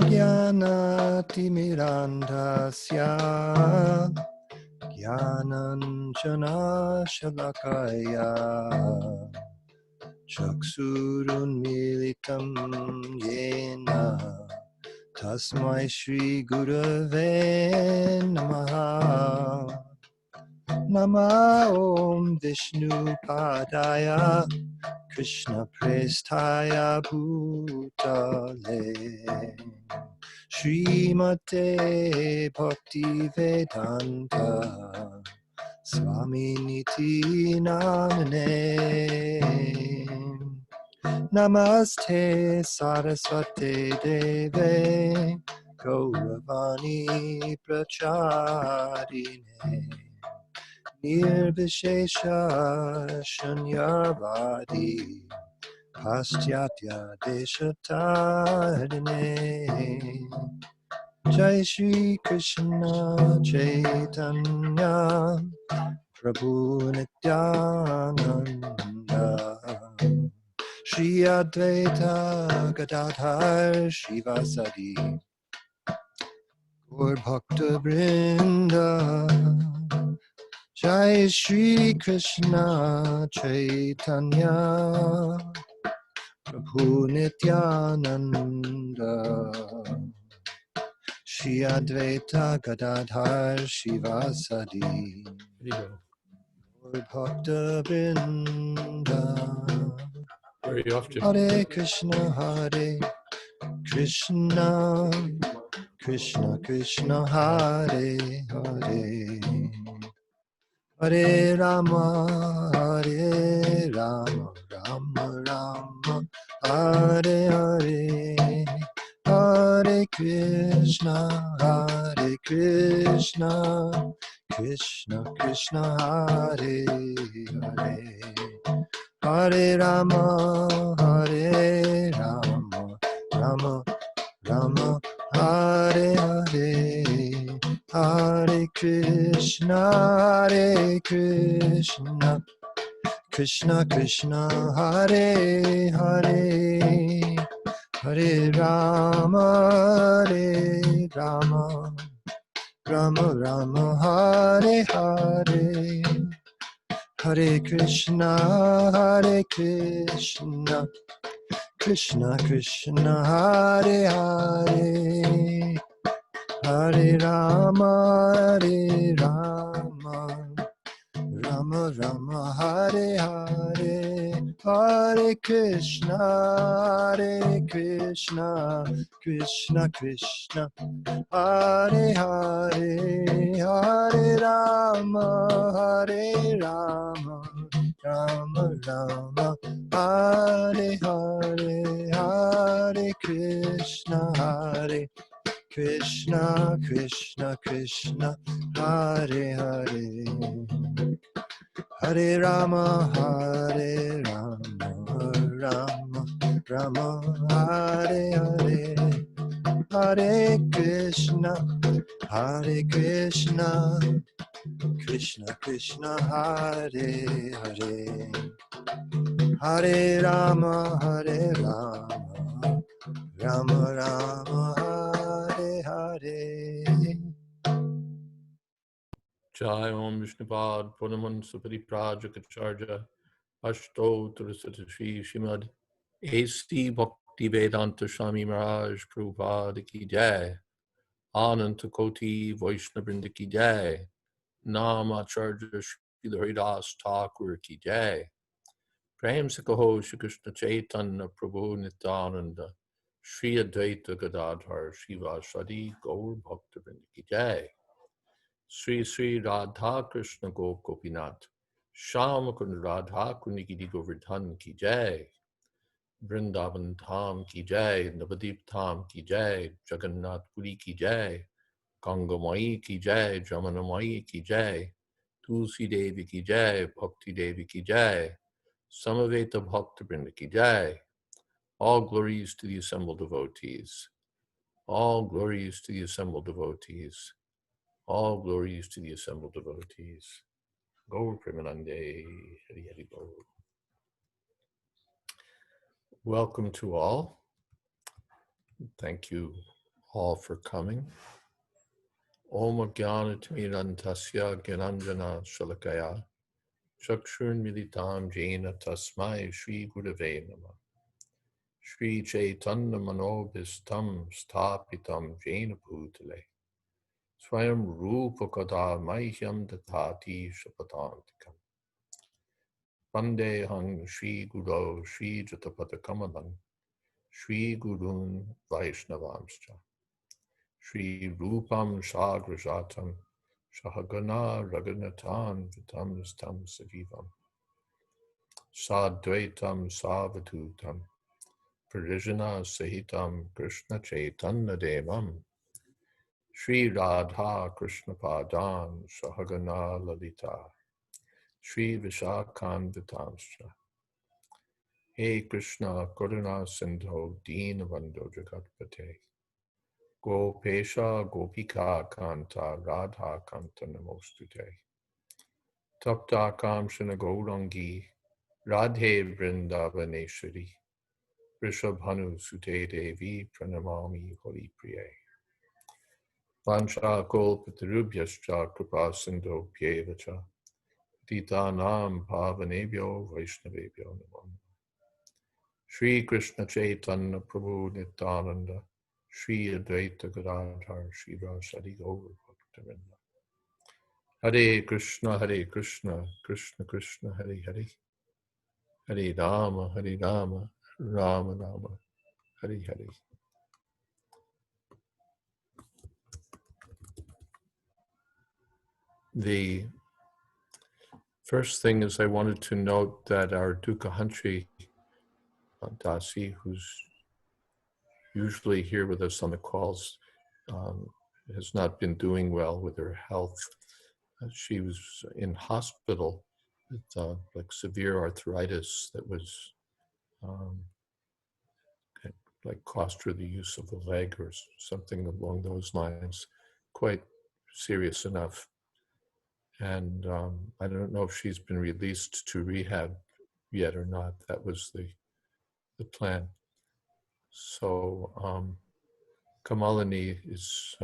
Jnanatimirandhasya Jnananjana Shalakaya Chaksurunmilitam Yena Tasmai Shri Gurave Namaha Nama Om Vishnu Padaya Krishna Prestaya Bhutale Srimate Bhakti Vedanta Swami Niti Namane Namaste Saraswate Deve Gauravani Pracharine Nirvishesha Shunyavadi Paschatya Deshatarine Jai Shri Krishna Chaitanya Prabhu Nityananda Shri Advaita Gadadhar Shivasadi Gaur Bhakta Vrinda Jai Shri Krishna Chaitanya Prabhu Nityananda Shri Advaita Gadadhar Shivasadi Gaur Bhakta Vrinda Where are you off to? Hare Krishna Hare Krishna Krishna Krishna Hare Hare Hare Rama Hare Rama Rama Rama Hare Hare Hare Krishna Krishna Krishna Hare Hare Hare Rama Hare Rama Rama Rama Hare Hare Hare Krishna Krishna Krishna Hare Hare Hare Rama Rama Rama Hare Hare Hare Krishna Krishna Krishna Hare Hare Hare Rama Rama Rama Hare Hare Hare Krishna Krishna Krishna Hare Hare Hare Rama Rama Rama Hare Hare Hare Krishna Krishna Krishna Hare Hare Hare Rama Rama Rama Hare Hare Hare Krishna Krishna Krishna Hare Hare Hare Rama Rama Rama Hare Hare Jai Om Vishnupad Purnaman Supari Prajakacharya Ashto Turasata Shri Shrimad A.C. Bhakti Vedanta Swami Maharaj Prabhupada Ki Jai Ananta Koti Vaishnavrinda Ki Jai Nam Acharya Shri Haridas Thakur Ki Jai Prem Sakaho Shri Krishna Chaitanya Prabhu Nityananda Shri Advaita Gadadhar Shivasadi Gaur Bhaktavrinda Ki Jai Sri Sri Radha Krishna Gopinath Sham Kund Radha Kunigiri Govardhan Ki Jai Vrindavan Dham Ki Jai Navadip Dham Ki Jai Jagannath Puri Ki Jai Ganga Mai Ki Jai Jamana Mai Ki Jai Tulsi Devi Ki Jai Bhakti Devi Ki Jai Samaveta Bhakta Vrinda Ki Jai. All glories to the assembled devotees. All glories to the assembled devotees. All glories to the assembled devotees. Gaur Premanande, Hari Hari Gaur. Welcome to all. Thank you all for coming. Om Jnanatimirantasya Gyananjana Shalakaya Chakshur Militam Jena Tasmai Shri Gurave Namah Shri Chaitanya Manobhistam Stapitam Jena Bhutale Swayam Rupa Kada Mahyam Datati Shapatantikam Vandehang Shri Guru Shri Jatapata Kamalam Shri Gurun Vaishnavamscha Shri Rupam Sagrajatam Shahagana Raghunathan Vitam Stam Sajivam Sadvaitam Savadutam Parijana Sahitam Krishna Chaitanya Devam Shri Radha Krishna Padan Shahagana Lalita Shri Vishakhan Vitamscha He Krishna Karuna Sindho Deenabandho Jagatpate Gopesha Gopika Kanta Radha Kanta Namostute Tapta Kamshana Gaurangi Radhe Vrindavaneshwari Rishabhanu Sute Devi Pranamami Holi Priye Vancha Kolpatarubhyascha Kripa Sindho Pyevacha Titanam Pavanebhyo Vaishnavebhyo Namam Shri Krishna Chaitanya Prabhu Nityananda Shri Advaita Gadadhar Shri Vasadi Gaur Bhaktivinoda Hare Krishna Krishna Krishna Hare Hare Hare Rama Rama Rama Hare Hare. The first thing is I wanted to note that our Dukahantri Dasi, who's usually here with us on the calls, has not been doing well with her health. She was in hospital with like severe arthritis that was like cost her the use of the leg or something along those lines, quite serious enough. And I don't know if she's been released to rehab yet or not. That was the plan. So Kamalini is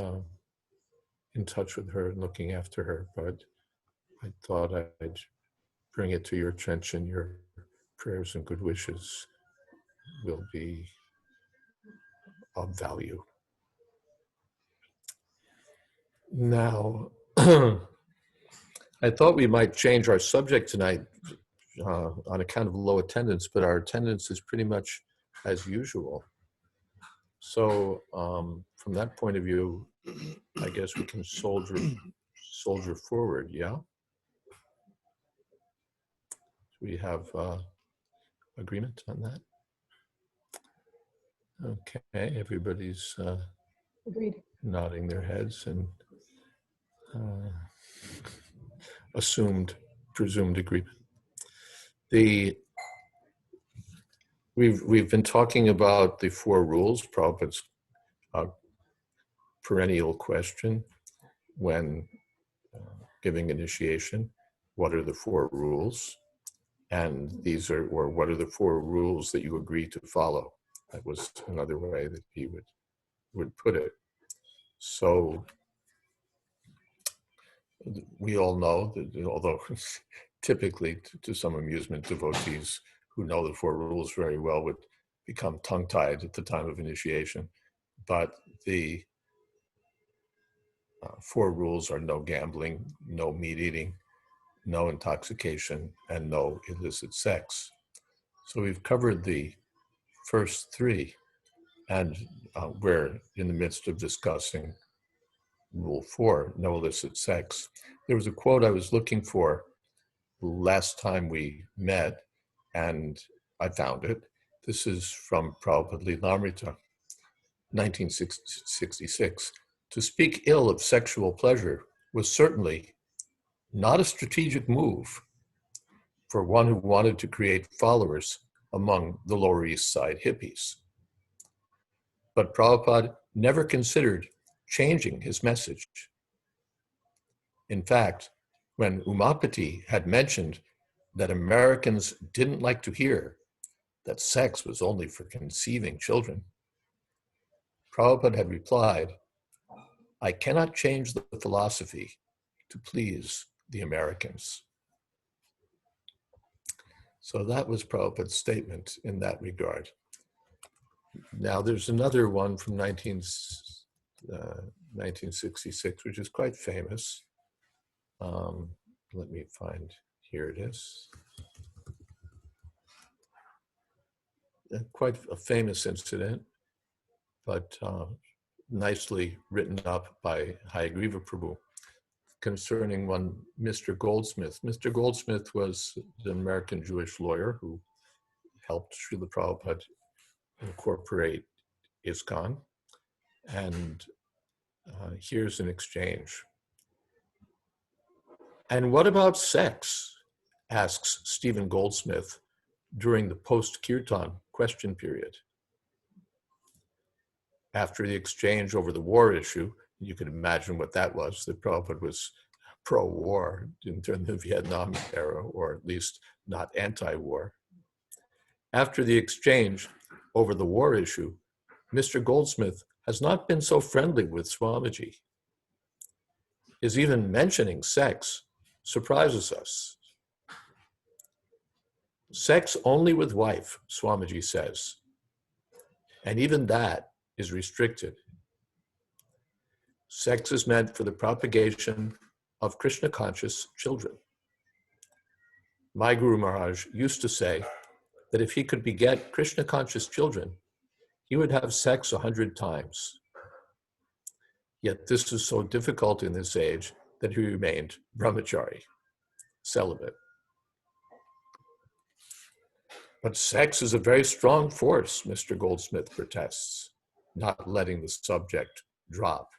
in touch with her and looking after her, but I thought I'd bring it to your attention. Your prayers and good wishes will be of value. Now, I thought we might change our subject tonight on account of low attendance, but our attendance is pretty much as usual. So from that point of view, I guess we can soldier forward, yeah? Do we have agreement on that? Okay, everybody's Agreed. Nodding their heads and presumed agreement. We've been talking about the 4 rules, Prabhupada's perennial question when giving initiation. What are the 4 rules? And these are, or what are the 4 rules that you agree to follow? That was another way that he would put it. So we all know that, although typically to some amusement, devotees who know the 4 rules very well would become tongue-tied at the time of initiation. But the 4 rules are no gambling, no meat eating, no intoxication, and no illicit sex. So we've covered the first 3, and we're in the midst of discussing Rule 4, no illicit sex. There was a quote I was looking for last time we met, and I found it. This is from Prabhupada Lilamrita, 1966. To speak ill of sexual pleasure was certainly not a strategic move for one who wanted to create followers among the Lower East Side hippies. But Prabhupada never considered changing his message. In fact, when Umapati had mentioned that Americans didn't like to hear that sex was only for conceiving children, Prabhupada had replied, "I cannot change the philosophy to please the Americans." So that was Prabhupada's statement in that regard. Now there's another one from 1966, which is quite famous. Let me find, here it is. Quite a famous incident, but nicely written up by Hayagriva Prabhu concerning one Mr. Goldsmith. Mr. Goldsmith was an American Jewish lawyer who helped Srila Prabhupada incorporate ISKCON. And here's an exchange. "And what about sex?" asks Stephen Goldsmith during the post-Kirtan question period. After the exchange over the war issue, you can imagine what that was, that Prabhupada was pro-war during the Vietnam era, or at least not anti-war. After the exchange over the war issue, Mr. Goldsmith has not been so friendly with Swamiji. His even mentioning sex surprises us. "Sex only with wife," Swamiji says, and even that is restricted. Sex is meant for the propagation of Krishna-conscious children. My Guru Maharaj used to say that if he could beget Krishna-conscious children, he would have sex 100 times. Yet this is so difficult in this age that he remained brahmachari, celibate. "But sex is a very strong force," Mr. Goldsmith protests, not letting the subject drop.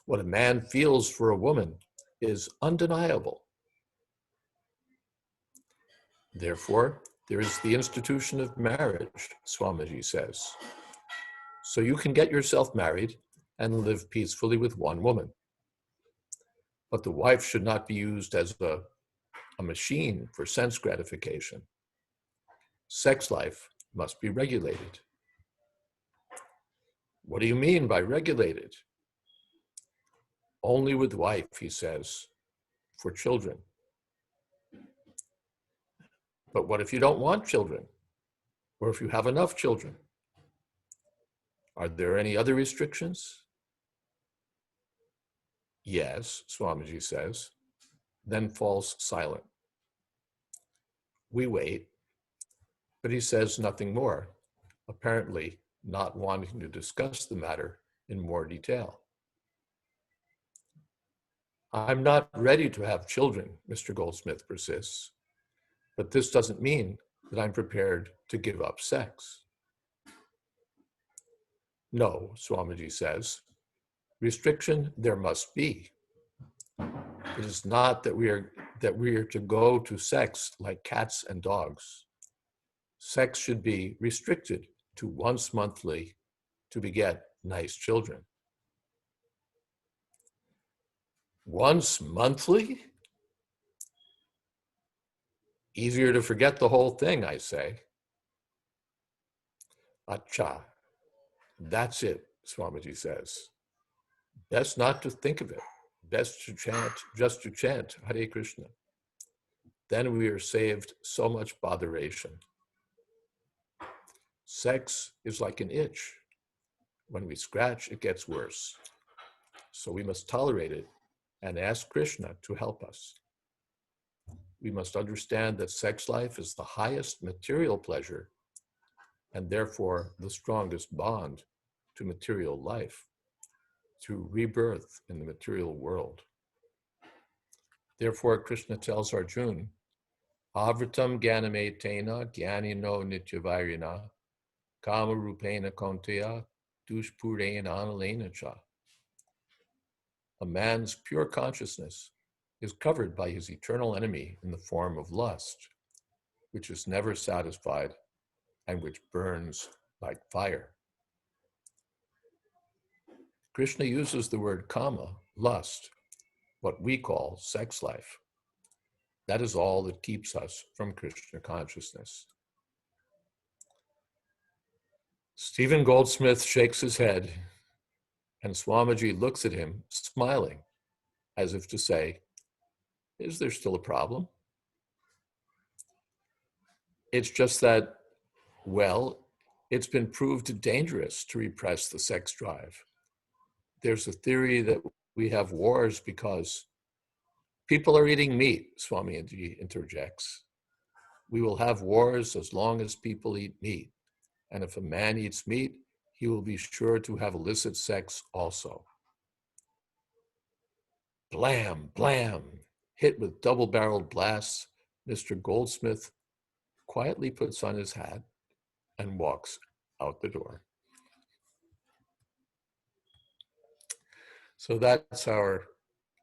"What a man feels for a woman is undeniable. Therefore, there is the institution of marriage," Swamiji says. "So you can get yourself married and live peacefully with one woman. But the wife should not be used as a machine for sense gratification. Sex life must be regulated." "What do you mean by regulated?" "Only with wife," he says, "for children." "But what if you don't want children? Or if you have enough children? Are there any other restrictions?" "Yes," Swamiji says, then falls silent. We wait, but he says nothing more, apparently not wanting to discuss the matter in more detail. "I'm not ready to have children," Mr. Goldsmith persists, "but this doesn't mean that I'm prepared to give up sex." "No," Swamiji says, "restriction there must be. It is not that we are to go to sex like cats and dogs. Sex should be restricted to once monthly to beget nice children." Once monthly? Easier to forget the whole thing, I say. "Acha, that's it," Swamiji says. "Best not to think of it. Best to chant, just to chant Hare Krishna. Then we are saved so much botheration. Sex is like an itch. When we scratch, it gets worse. So we must tolerate it and ask Krishna to help us. We must understand that sex life is the highest material pleasure and therefore the strongest bond to material life, to rebirth in the material world. Therefore, Krishna tells Arjuna, "Avritam gyanametena gyanino nityavirina kama rupena konteya dushpurena analena cha." A man's pure consciousness is covered by his eternal enemy in the form of lust, which is never satisfied and which burns like fire. Krishna uses the word kama, lust, what we call sex life. That is all that keeps us from Krishna consciousness. Stephen Goldsmith shakes his head, and Swamiji looks at him, smiling, as if to say, is there still a problem? It's just that, well, it's been proved dangerous to repress the sex drive. There's a theory that we have wars because people are eating meat, Swamiji interjects. We will have wars as long as people eat meat. And if a man eats meat, he will be sure to have illicit sex also. Blam, blam, hit with double-barreled blasts, Mr. Goldsmith quietly puts on his hat and walks out the door. So that's our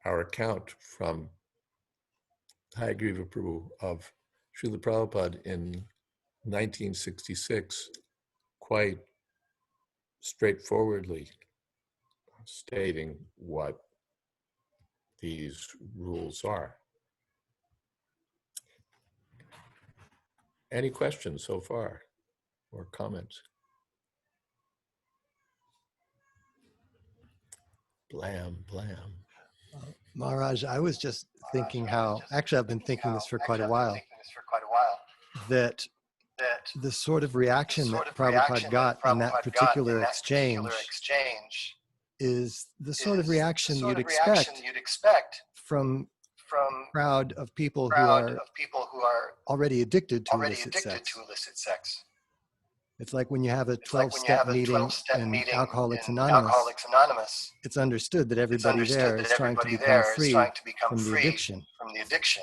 account from Hayagriva Prabhu of Srila Prabhupada in 1966, quite straightforwardly stating what these rules are. Any questions so far or comments? Blam, blam. Maharaj, I was just thinking how, actually I've been thinking this for quite a while, that the sort of reaction that Prabhupada got in that particular exchange is the sort of reaction you'd expect from a crowd of people who are already addicted to illicit sex. It's like when you have a 12-step meeting in Alcoholics Anonymous, it's understood that everybody there is trying to become free from the addiction.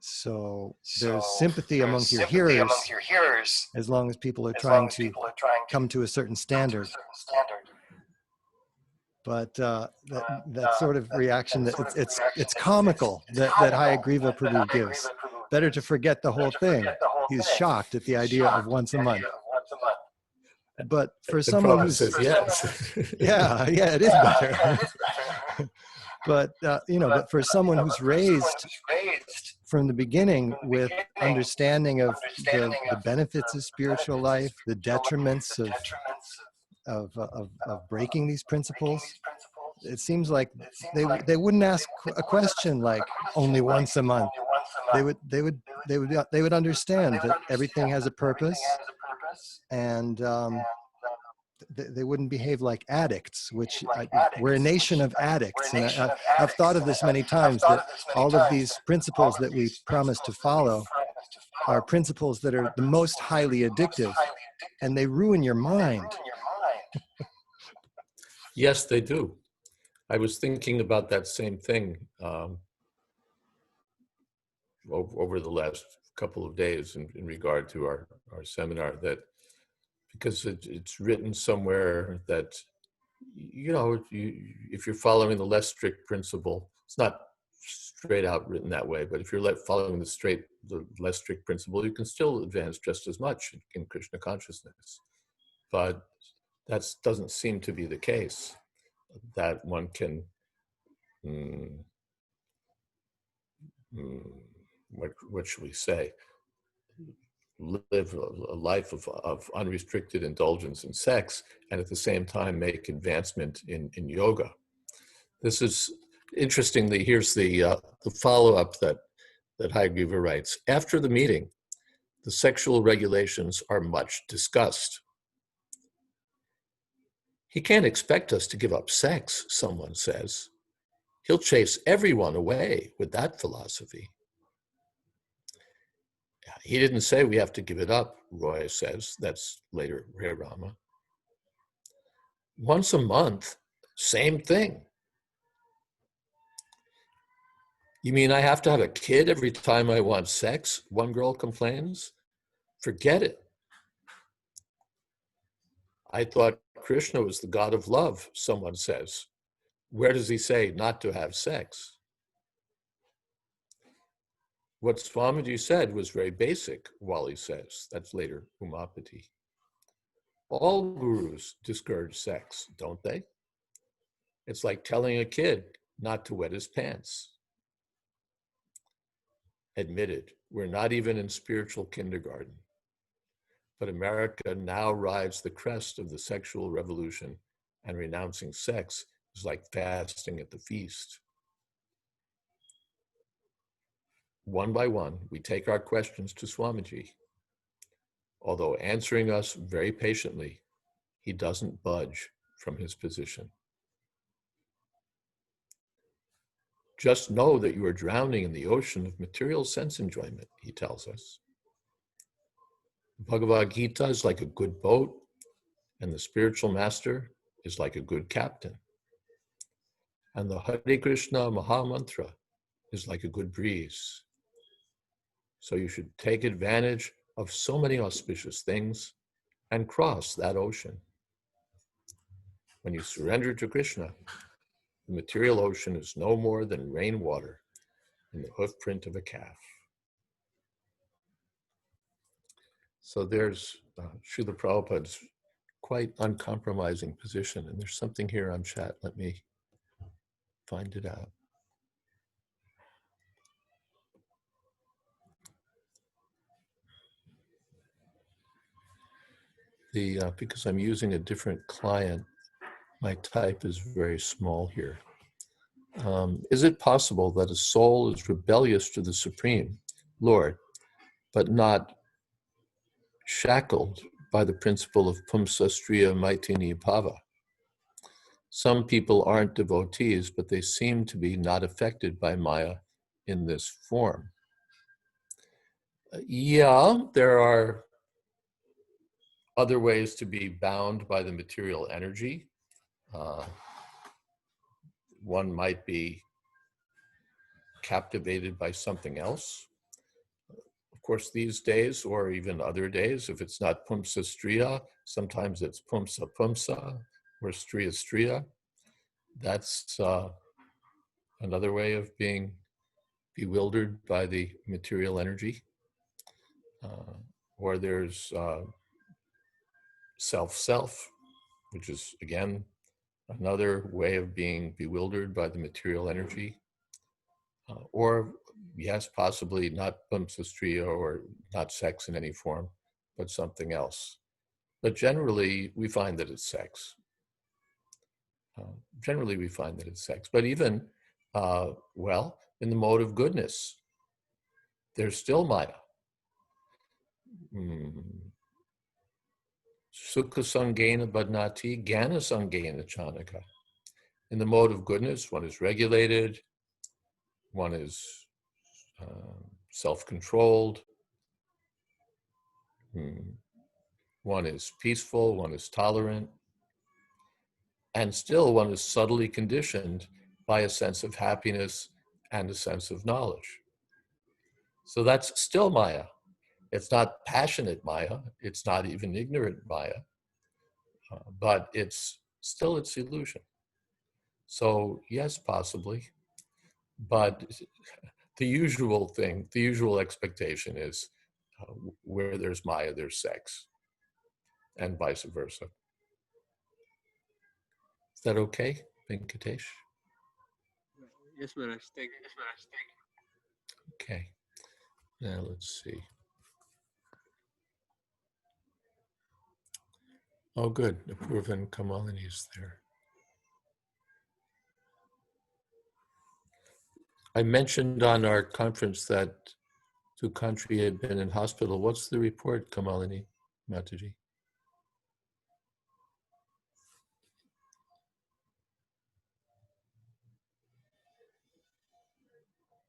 So there's sympathy among your hearers as long as people are trying to come to a certain standard. But that sort of reaction, that it's comical that Hayagriva Prabhu gives. Better to forget the whole thing. He's shocked at the idea of once a month. But for someone who's yes. yeah, it is better. But but for someone who's raised from the beginning with understanding of the benefits of spiritual life, the detriments of breaking these principles, it seems like they wouldn't ask a question like only once a month. They would understand that everything has a purpose, and they wouldn't behave like addicts, which we're a nation of addicts. And I've thought of this many times, that all of these principles that we promise to follow are principles that are the most highly addictive, and they ruin your mind. Yes, they do. I was thinking about that same thing over the last couple of days in regard to our seminar, that because it's written somewhere that, if you're following the less strict principle, it's not straight out written that way, but if you're following the less strict principle, you can still advance just as much in Krishna consciousness. But that doesn't seem to be the case, that one can, what should we say, live a life of unrestricted indulgence in sex and at the same time make advancement in yoga. This is interestingly, here's the follow-up that Hayagriva writes. After the meeting, the sexual regulations are much discussed. He can't expect us to give up sex, someone says. He'll chase everyone away with that philosophy. He didn't say we have to give it up, Roy says. That's later Hare Rama. Once a month, same thing. You mean I have to have a kid every time I want sex? One girl complains. Forget it. I thought Krishna was the god of love, someone says. Where does he say not to have sex? What Swamiji said was very basic, Wali says. That's later Umapati. All gurus discourage sex, don't they? It's like telling a kid not to wet his pants. Admitted, we're not even in spiritual kindergarten. But America now rides the crest of the sexual revolution, and renouncing sex is like fasting at the feast. One by one, we take our questions to Swamiji. Although answering us very patiently, he doesn't budge from his position. Just know that you are drowning in the ocean of material sense enjoyment, he tells us. Bhagavad Gita is like a good boat, and the spiritual master is like a good captain. And the Hare Krishna Maha Mantra is like a good breeze. So you should take advantage of so many auspicious things and cross that ocean. When you surrender to Krishna, the material ocean is no more than rainwater in the hoofprint of a calf. So there's Srila Prabhupada's quite uncompromising position. And there's something here on chat. Let me find it out. Because I'm using a different client, my type is very small here. Is it possible that a soul is rebellious to the Supreme Lord, but not shackled by the principle of Pumsa Striya Maitini Bhava? Some people aren't devotees, but they seem to be not affected by Maya in this form. Yeah, there are other ways to be bound by the material energy. One might be captivated by something else. Of course, these days, or even other days, if it's not Pumsa Striya, sometimes it's Pumsa Pumsa or Striya Striya. That's another way of being bewildered by the material energy. Or there's self-self, which is, again, another way of being bewildered by the material energy. Or, yes, possibly not Pumsa Striya or not sex in any form, but something else. But generally, we find that it's sex. Generally, we find that it's sex. But even, well, in the mode of goodness, there's still Maya. Sukha Sangena Badnati, Jnana Sangena Chanaka. In the mode of goodness, one is regulated, one is self-controlled, one is peaceful, one is tolerant, and still one is subtly conditioned by a sense of happiness and a sense of knowledge. So that's still Maya. It's not passionate Maya, it's not even ignorant Maya, but it's still its illusion. So yes, possibly, but the usual thing, the usual expectation is where there's Maya, there's sex, and vice versa. Is that okay, Venkatesh? Yes, Maharaj. Thank you. Okay, now let's see. Oh, good. Apurva Kamalini is there. I mentioned on our conference that Sukantri had been in hospital. What's the report, Kamalini Mataji?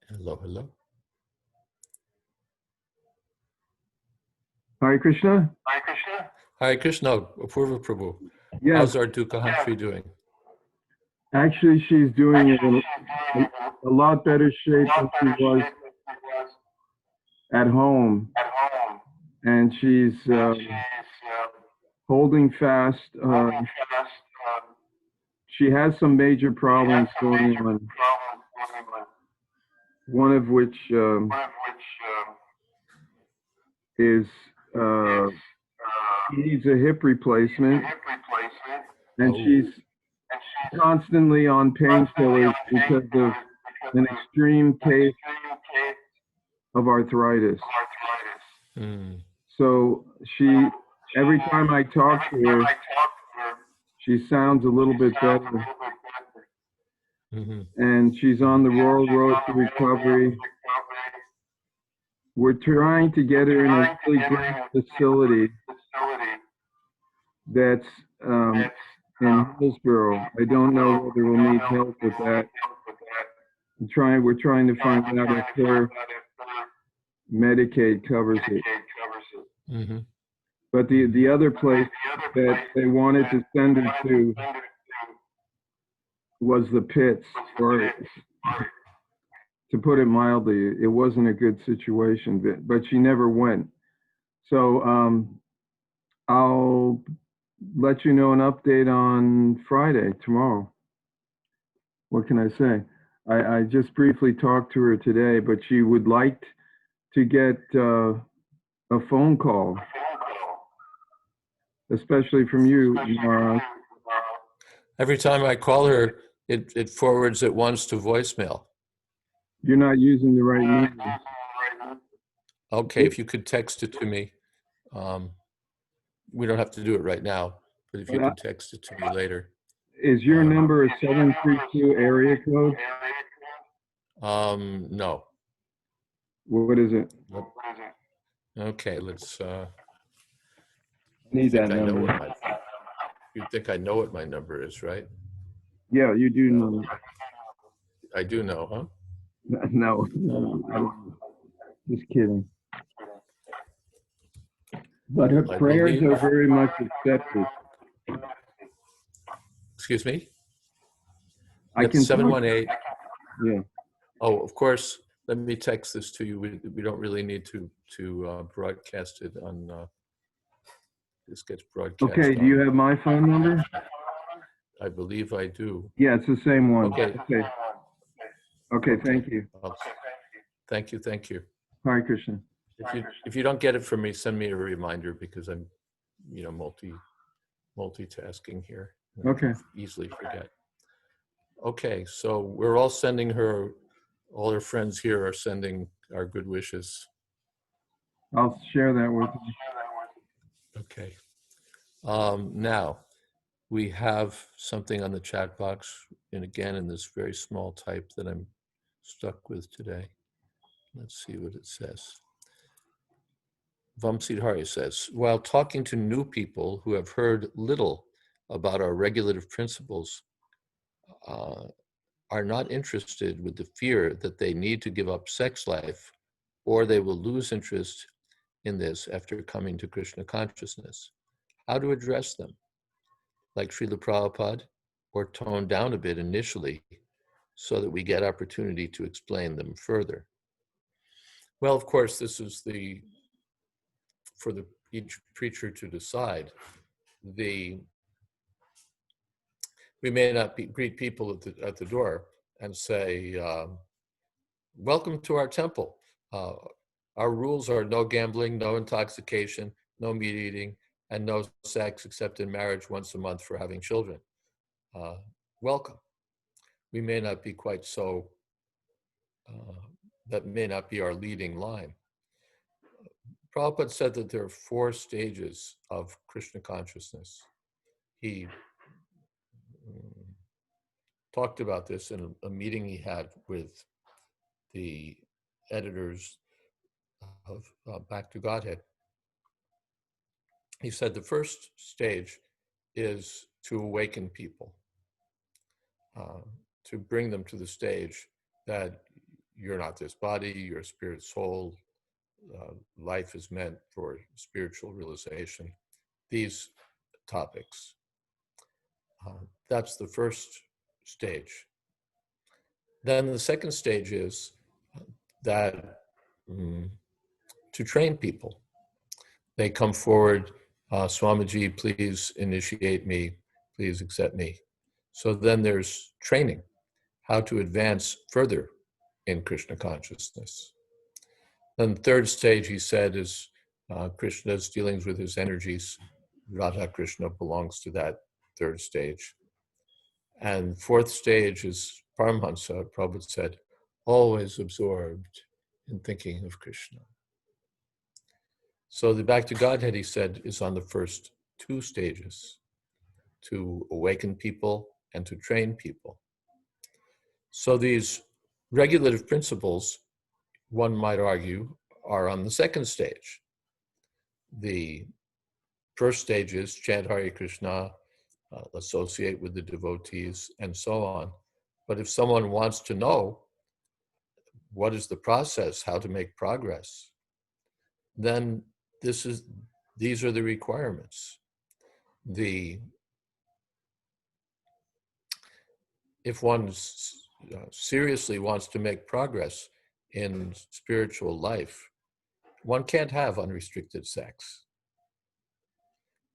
Hello, hello. Hare Krishna. Hare Krishna, Apurva Prabhu. Yes, How's our Dukahantri doing? actually, she's doing in a lot better shape than she was at home, and she's holding fast. She has some major problems going on. One of which is she needs a hip replacement, and she's constantly on painkillers because of an extreme case of arthritis. So she every time I talk to her, she sounds a little bit better. And she's on the road to recovery. We're trying to get her in a really great facility that's in Hillsborough. I don't know whether we'll need help with that. We're trying to find out if her Medicaid covers it. But the other place that they wanted to send her to was the pits, or to put it mildly, it wasn't a good situation, but she never went. So I'll let you know an update on Friday, tomorrow. What can I say? I just briefly talked to her today, but she would like to get a phone call, especially from you, Mara. Every time I call her, it forwards it once to voicemail. You're not using the right number. Okay, if you could text it to me. We don't have to do it right now, but if you could text it to me later. Is your number a 732 area code? No. What is it? Okay, let's. Need that number. You think I know what my number is, right? Yeah, you do know. I do know, huh? No, I don't. Just kidding. But her prayers are very much accepted. Excuse me? I can 718. Yeah. Oh, of course. Let me text this to you. We don't really need to broadcast it on. This gets broadcast. Okay. Do you have my phone number? I believe I do. Yeah, it's the same one. Okay. Okay. Thank you. Thank you. Hare Krishna. If you don't get it from me, send me a reminder, because I'm, multitasking here. Okay. Easily forget. Okay, so we're all sending her. All her friends here are sending our good wishes. I'll share that with you. Okay. Now, we have something on the chat box, and again, in this very small type that I'm stuck with today. Let's see what it says. Vamsidhari says, while talking to new people who have heard little about our regulative principles, are not interested with the fear that they need to give up sex life, or they will lose interest in this after coming to Krishna consciousness. How to address them? Like Srila Prabhupada, or tone down a bit initially so that we get opportunity to explain them further? Well, of course, this is for each preacher to decide. We may not greet people at the door and say, welcome to our temple. Our rules are no gambling, no intoxication, no meat eating, and no sex except in marriage once a month for having children. Welcome. We may not be quite so, that may not be our leading line. Prabhupada said that there are 4 stages of Krishna consciousness. He talked about this in a meeting he had with the editors of Back to Godhead. He said the first stage is to awaken people, to bring them to the stage that you're not this body, you're a spirit soul, life is meant for spiritual realization, these topics. That's the first stage. Then the second stage is that to train people. They come forward, Swamiji, please initiate me, please accept me. So then there's training, how to advance further in Krishna consciousness. Then the third stage, he said, is Krishna's dealings with his energies. Radha Krishna belongs to that third stage. And fourth stage is Paramhansa, Prabhupada said, always absorbed in thinking of Krishna. So the Back to Godhead, he said, is on the first two stages, to awaken people and to train people. So these regulative principles, one might argue, are on the second stage. The first stage is chant Hare Krishna, associate with the devotees, and so on. But if someone wants to know what is the process, how to make progress, then these are the requirements. If one seriously wants to make progress in spiritual life, one can't have unrestricted sex.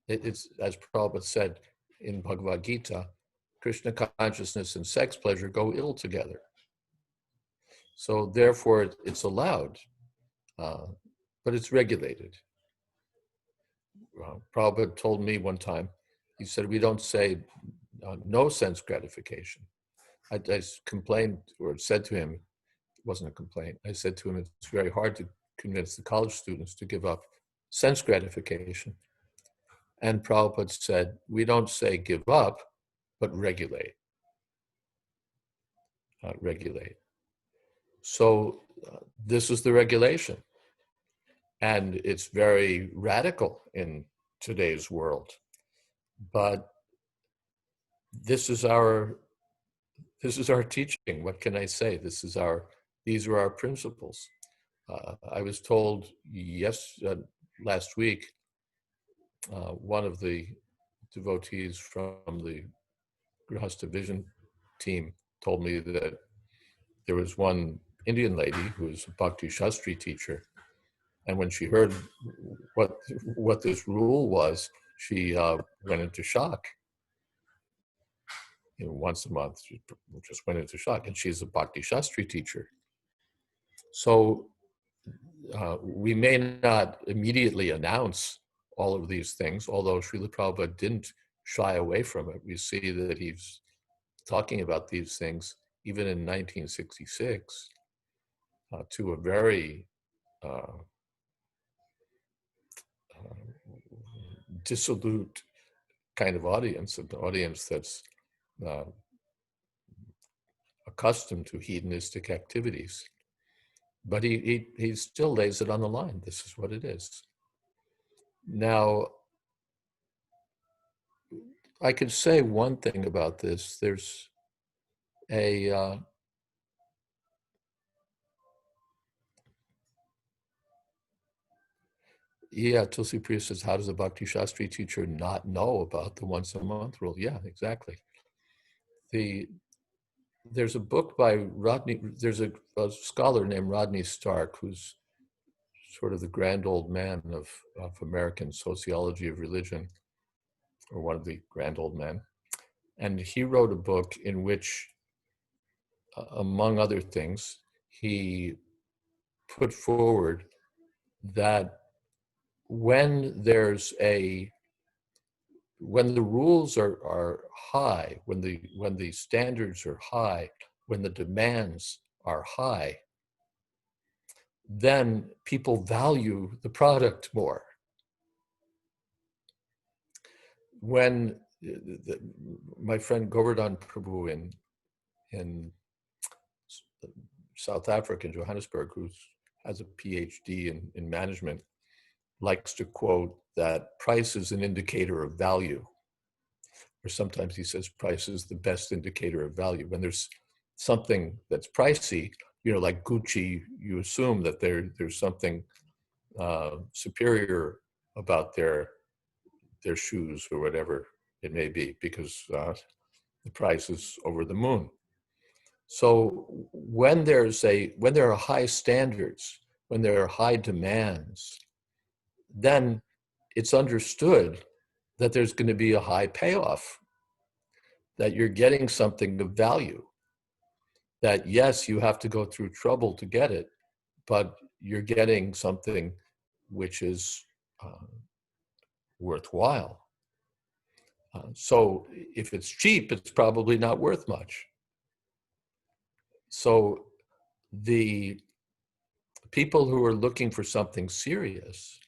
It's, as Prabhupada said in Bhagavad Gita, Krishna consciousness and sex pleasure go ill together. So therefore it's allowed, but it's regulated. Prabhupada told me one time, he said, we don't say no sense gratification. I complained or said to him, it wasn't a complaint, I said to him, it's very hard to convince the college students to give up sense gratification. And Prabhupada said, we don't say give up, but regulate. Regulate. So this is the regulation. And it's very radical in today's world. But this is our teaching. What can I say? These are our principles. I was told last week, one of the devotees from the Grihastha Vision team told me that there was one Indian lady who was a Bhakti Shastri teacher, and when she heard what this rule was, she went into shock. Once a month, she just went into shock, and she's a Bhakti Shastri teacher. So we may not immediately announce all of these things, although Srila Prabhupada didn't shy away from it. We see that he's talking about these things even in 1966 to a very dissolute kind of audience, an audience that's accustomed to hedonistic activities. But he still lays it on the line. This is what it is. Now, I could say one thing about this. There's a Tulsi Priya says, how does a Bhakti Shastri teacher not know about the once a month rule? Yeah, exactly. There's a book by Rodney, there's a scholar named Rodney Stark, who's sort of the grand old man of American sociology of religion, or one of the grand old men. And he wrote a book in which, among other things, he put forward that when the rules are high, when the standards are high, when the demands are high, then people value the product more. When my friend Govardhan Prabhu in South Africa, in Johannesburg, who has a PhD in management, likes to quote that price is an indicator of value. Or sometimes he says price is the best indicator of value. When there's something that's pricey, like Gucci, you assume that there's something superior about their shoes or whatever it may be, because the price is over the moon. So when there are high standards, when there are high demands, then it's understood that there's going to be a high payoff, that you're getting something of value, that yes, you have to go through trouble to get it, but you're getting something which is worthwhile. So if it's cheap, it's probably not worth much. So the people who are looking for something serious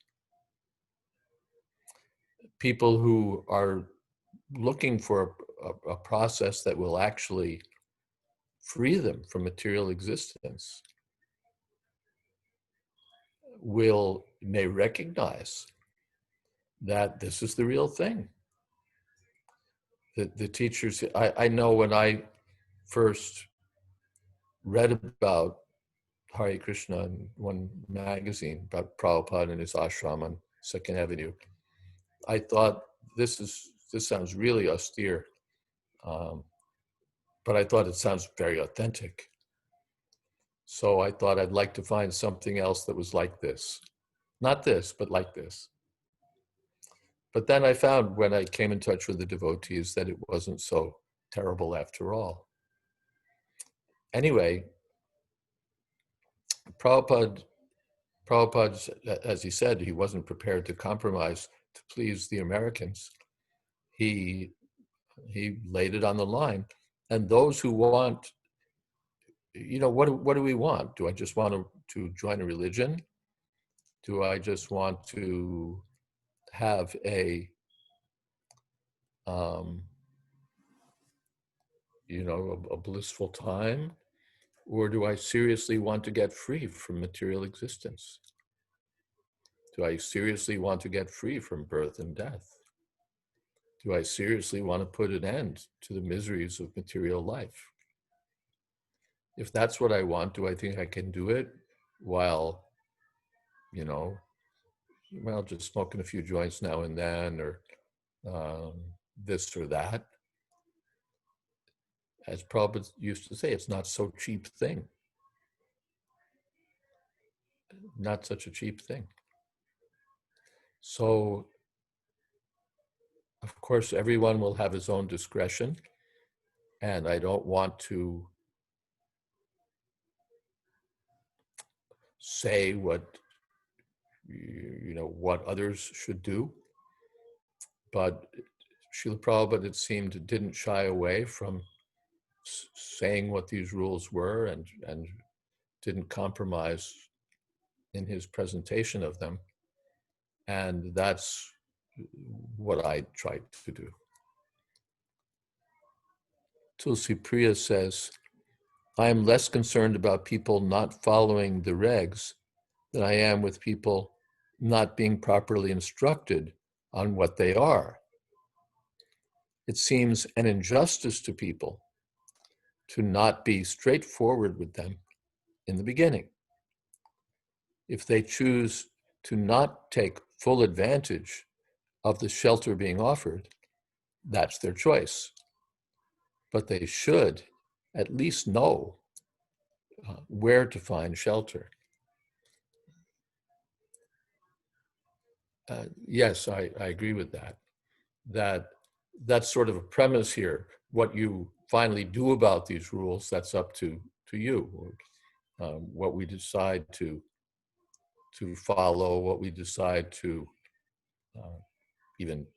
people who are looking for a process that will actually free them from material existence may recognize that this is the real thing. The teachers, I know when I first read about Hare Krishna in one magazine about Prabhupada and his ashram on Second Avenue, I thought this sounds really austere, but I thought it sounds very authentic. So I thought I'd like to find something else that was like this. Not this, but like this. But then I found when I came in touch with the devotees that it wasn't so terrible after all. Anyway, Prabhupada, as he said, he wasn't prepared to compromise to please the Americans. He laid it on the line. And those who want, what do we want? Do I just want to join a religion? Do I just want to have a blissful time? Or do I seriously want to get free from material existence? Do I seriously want to get free from birth and death? Do I seriously want to put an end to the miseries of material life? If that's what I want, do I think I can do it while, just smoking a few joints now and then, or this or that? As Prabhupada used to say, it's not so cheap thing. Not such a cheap thing. So, of course, everyone will have his own discretion, and I don't want to say what others should do, but Srila Prabhupada, it seemed, didn't shy away from saying what these rules were and didn't compromise in his presentation of them. And that's what I tried to do. Tulsi Priya says, I am less concerned about people not following the regs than I am with people not being properly instructed on what they are. It seems an injustice to people to not be straightforward with them in the beginning. If they choose to not take full advantage of the shelter being offered, that's their choice. But they should at least know where to find shelter. Yes, I agree with that. That's sort of a premise here. What you finally do about these rules, that's up to you. What we decide to follow, what we decide to even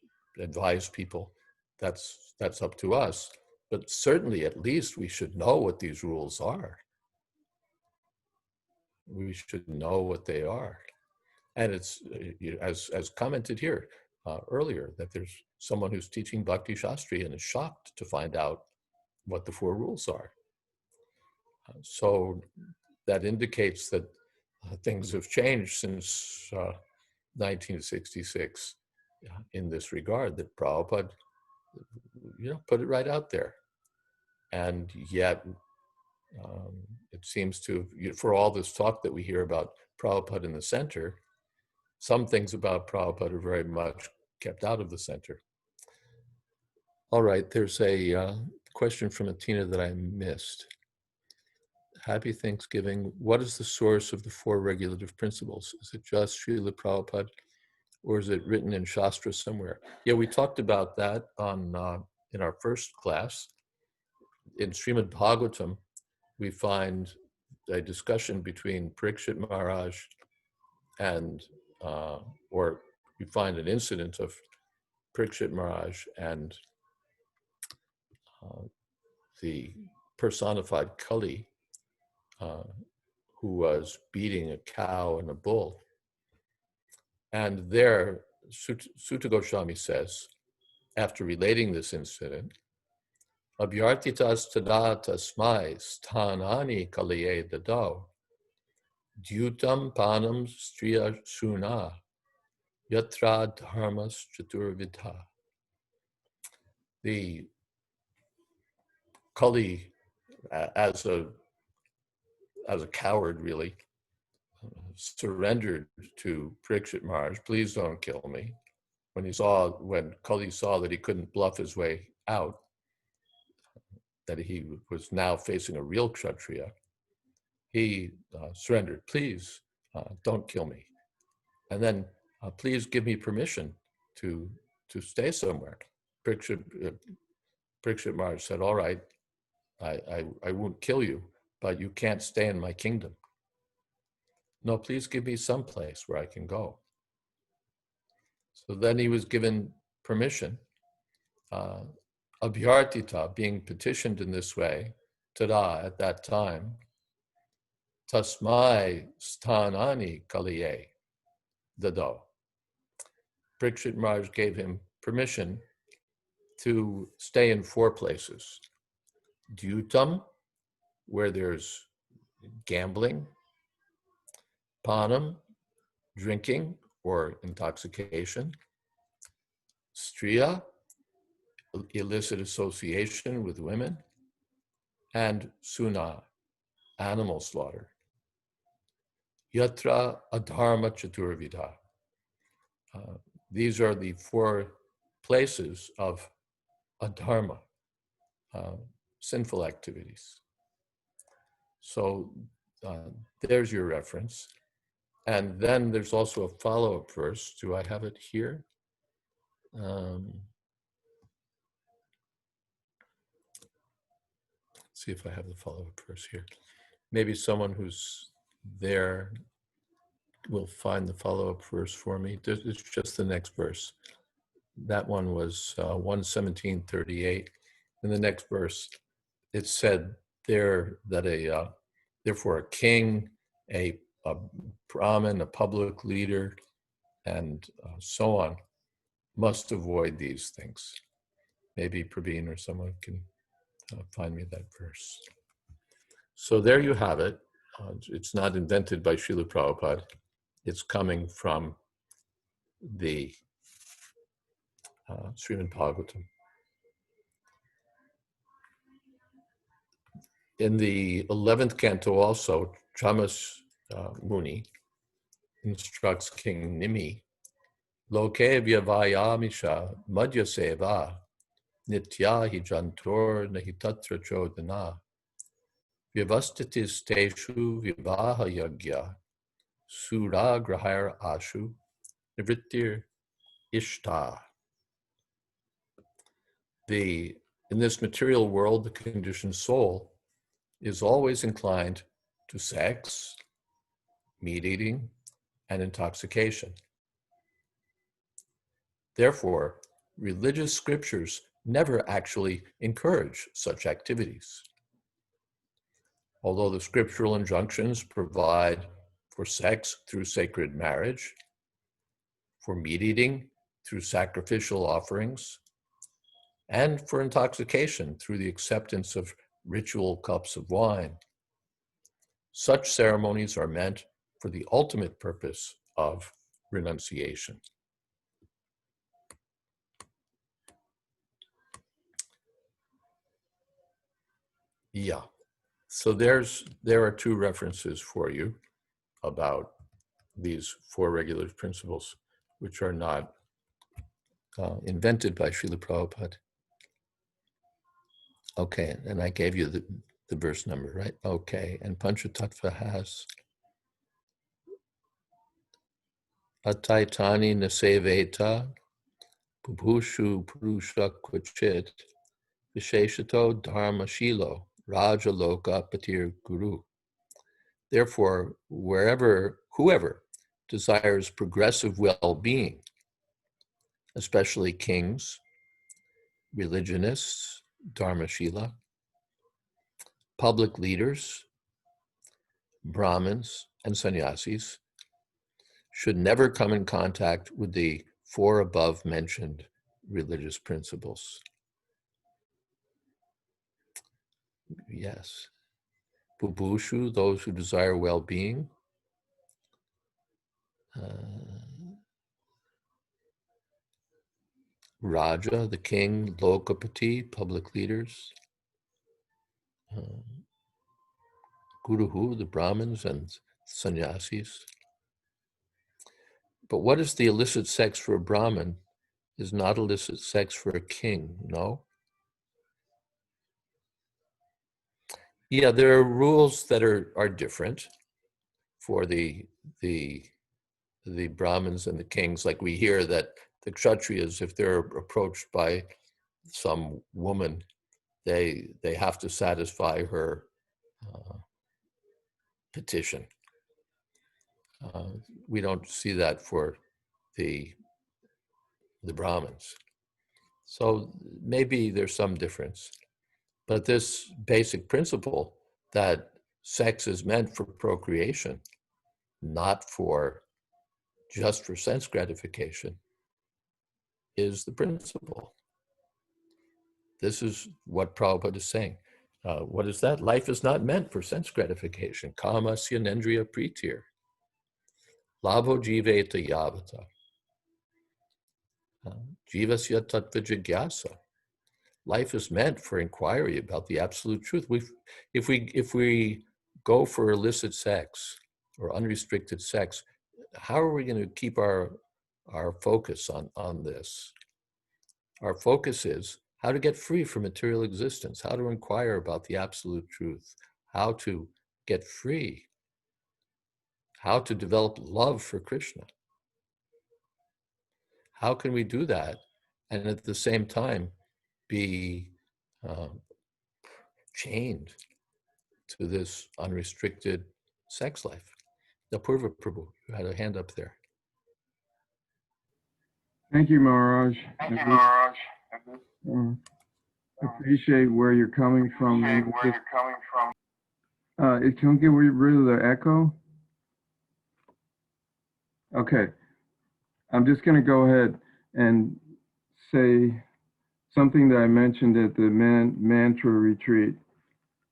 advise people, that's up to us. But certainly, at least, we should know what these rules are. We should know what they are. And it's, as commented here earlier, that there's someone who's teaching Bhakti Shastri and is shocked to find out what the 4 rules are. So that indicates that things have changed since 1966 in this regard, that Prabhupada, put it right out there. And yet, it seems to, for all this talk that we hear about Prabhupada in the center, some things about Prabhupada are very much kept out of the center. All right, there's a question from Atina that I missed. Happy Thanksgiving. What is the source of the 4 regulative principles? Is it just Srila Prabhupada, or is it written in Shastra somewhere? Yeah, we talked about that in our first class. In Srimad Bhagavatam, we find a discussion between Parikshit Maharaj and, or we find an incident of Parikshit Maharaj and the personified Kali, who was beating a cow and a bull. And there, Sutta Goswami says, after relating this incident, Abhyartitas tada tasmai sthanani kaliye dadao, dyutam panam striya shuna, yatra dharmas chaturvidha. The Kali, as a coward, really, surrendered to Parikshit Maharaj, please don't kill me. When Kali saw that he couldn't bluff his way out, that he was now facing a real Kshatriya, he surrendered, please don't kill me. And then please give me permission to stay somewhere. Parikshit Maharaj said, all right, I won't kill you, but you can't stay in my kingdom. No, please give me some place where I can go. So then he was given permission. Abhyartita, being petitioned in this way, tada, at that time, tasmai sthanani kaliye dado. Parikshit Maharaj gave him permission to stay in 4 places. Dyutam, where there's gambling. Panam, drinking or intoxication. Striya, illicit association with women. And suna, animal slaughter. Yatra adharma chaturvidha. These are the 4 places of adharma, sinful activities. So there's your reference. And then there's also a follow-up verse. Do I have it here? Let's see if I have the follow-up verse here. Maybe someone who's there will find the follow-up verse for me. It's just the next verse. That one was 117:38. In the next verse, it said there that therefore a king, a Brahmin, a public leader, and so on, must avoid these things. Maybe Praveen or someone can find me that verse. So there you have it. It's not invented by Srila Prabhupada. It's coming from the Srimad Bhagavatam. In the 11th canto also, Chamas Muni instructs King Nimi, Loke vyavayamisha madhya seva nityahi jantor nahitatra chodana vyavastitis teshu vivaha yagya sura grahar ashu nivrittir ishta. In this material world, the conditioned soul is always inclined to sex, meat eating, and intoxication. Therefore, religious scriptures never actually encourage such activities. Although the scriptural injunctions provide for sex through sacred marriage, for meat eating through sacrificial offerings, and for intoxication through the acceptance of ritual cups of wine, such ceremonies are meant for the ultimate purpose of renunciation. Yeah, so there are 2 references for you about these 4 regular principles, which are not invented by Srila Prabhupada. Okay, and I gave you the verse number, right? Okay, and Panchatattva has Ataitani naseveta bubhushu purusha kvachit visheshato dharma shilo raja loka patir guru. Therefore, whoever desires progressive well-being, especially kings, religionists, dharmashila, public leaders, Brahmins, and sannyasis, should never come in contact with the 4 above mentioned religious principles. Yes. Bubushu, those who desire well-being. Raja, the king. Lokapati, public leaders. Guruhu, the Brahmins and sannyasis. But what is the illicit sex for a Brahmin is not illicit sex for a king, no? Yeah, there are rules that are different for the Brahmins and the kings. Like we hear that the Kshatriyas, if they're approached by some woman, they have to satisfy her petition. We don't see that for the Brahmins. So maybe there's some difference. But this basic principle that sex is meant for procreation, not just for sense gratification, is the principle. This is what Prabhupada is saying. What is that? Life is not meant for sense gratification. Kamasya nendriya pritir. Labho jiveta yavata. Jivasya tattva jigyasa. Life is meant for inquiry about the absolute truth. If we go for illicit sex or unrestricted sex, how are we going to keep our focus on this? Our focus is how to get free from material existence, how to inquire about the absolute truth, how to get free, how to develop love for Krishna. How can we do that and at the same time be chained to this unrestricted sex life? Apurva Prabhu, you had a hand up there. Thank you, Maharaj. Appreciate where you're coming from. Can we get rid of the echo? Okay. I'm just going to go ahead and say something that I mentioned at the mantra retreat,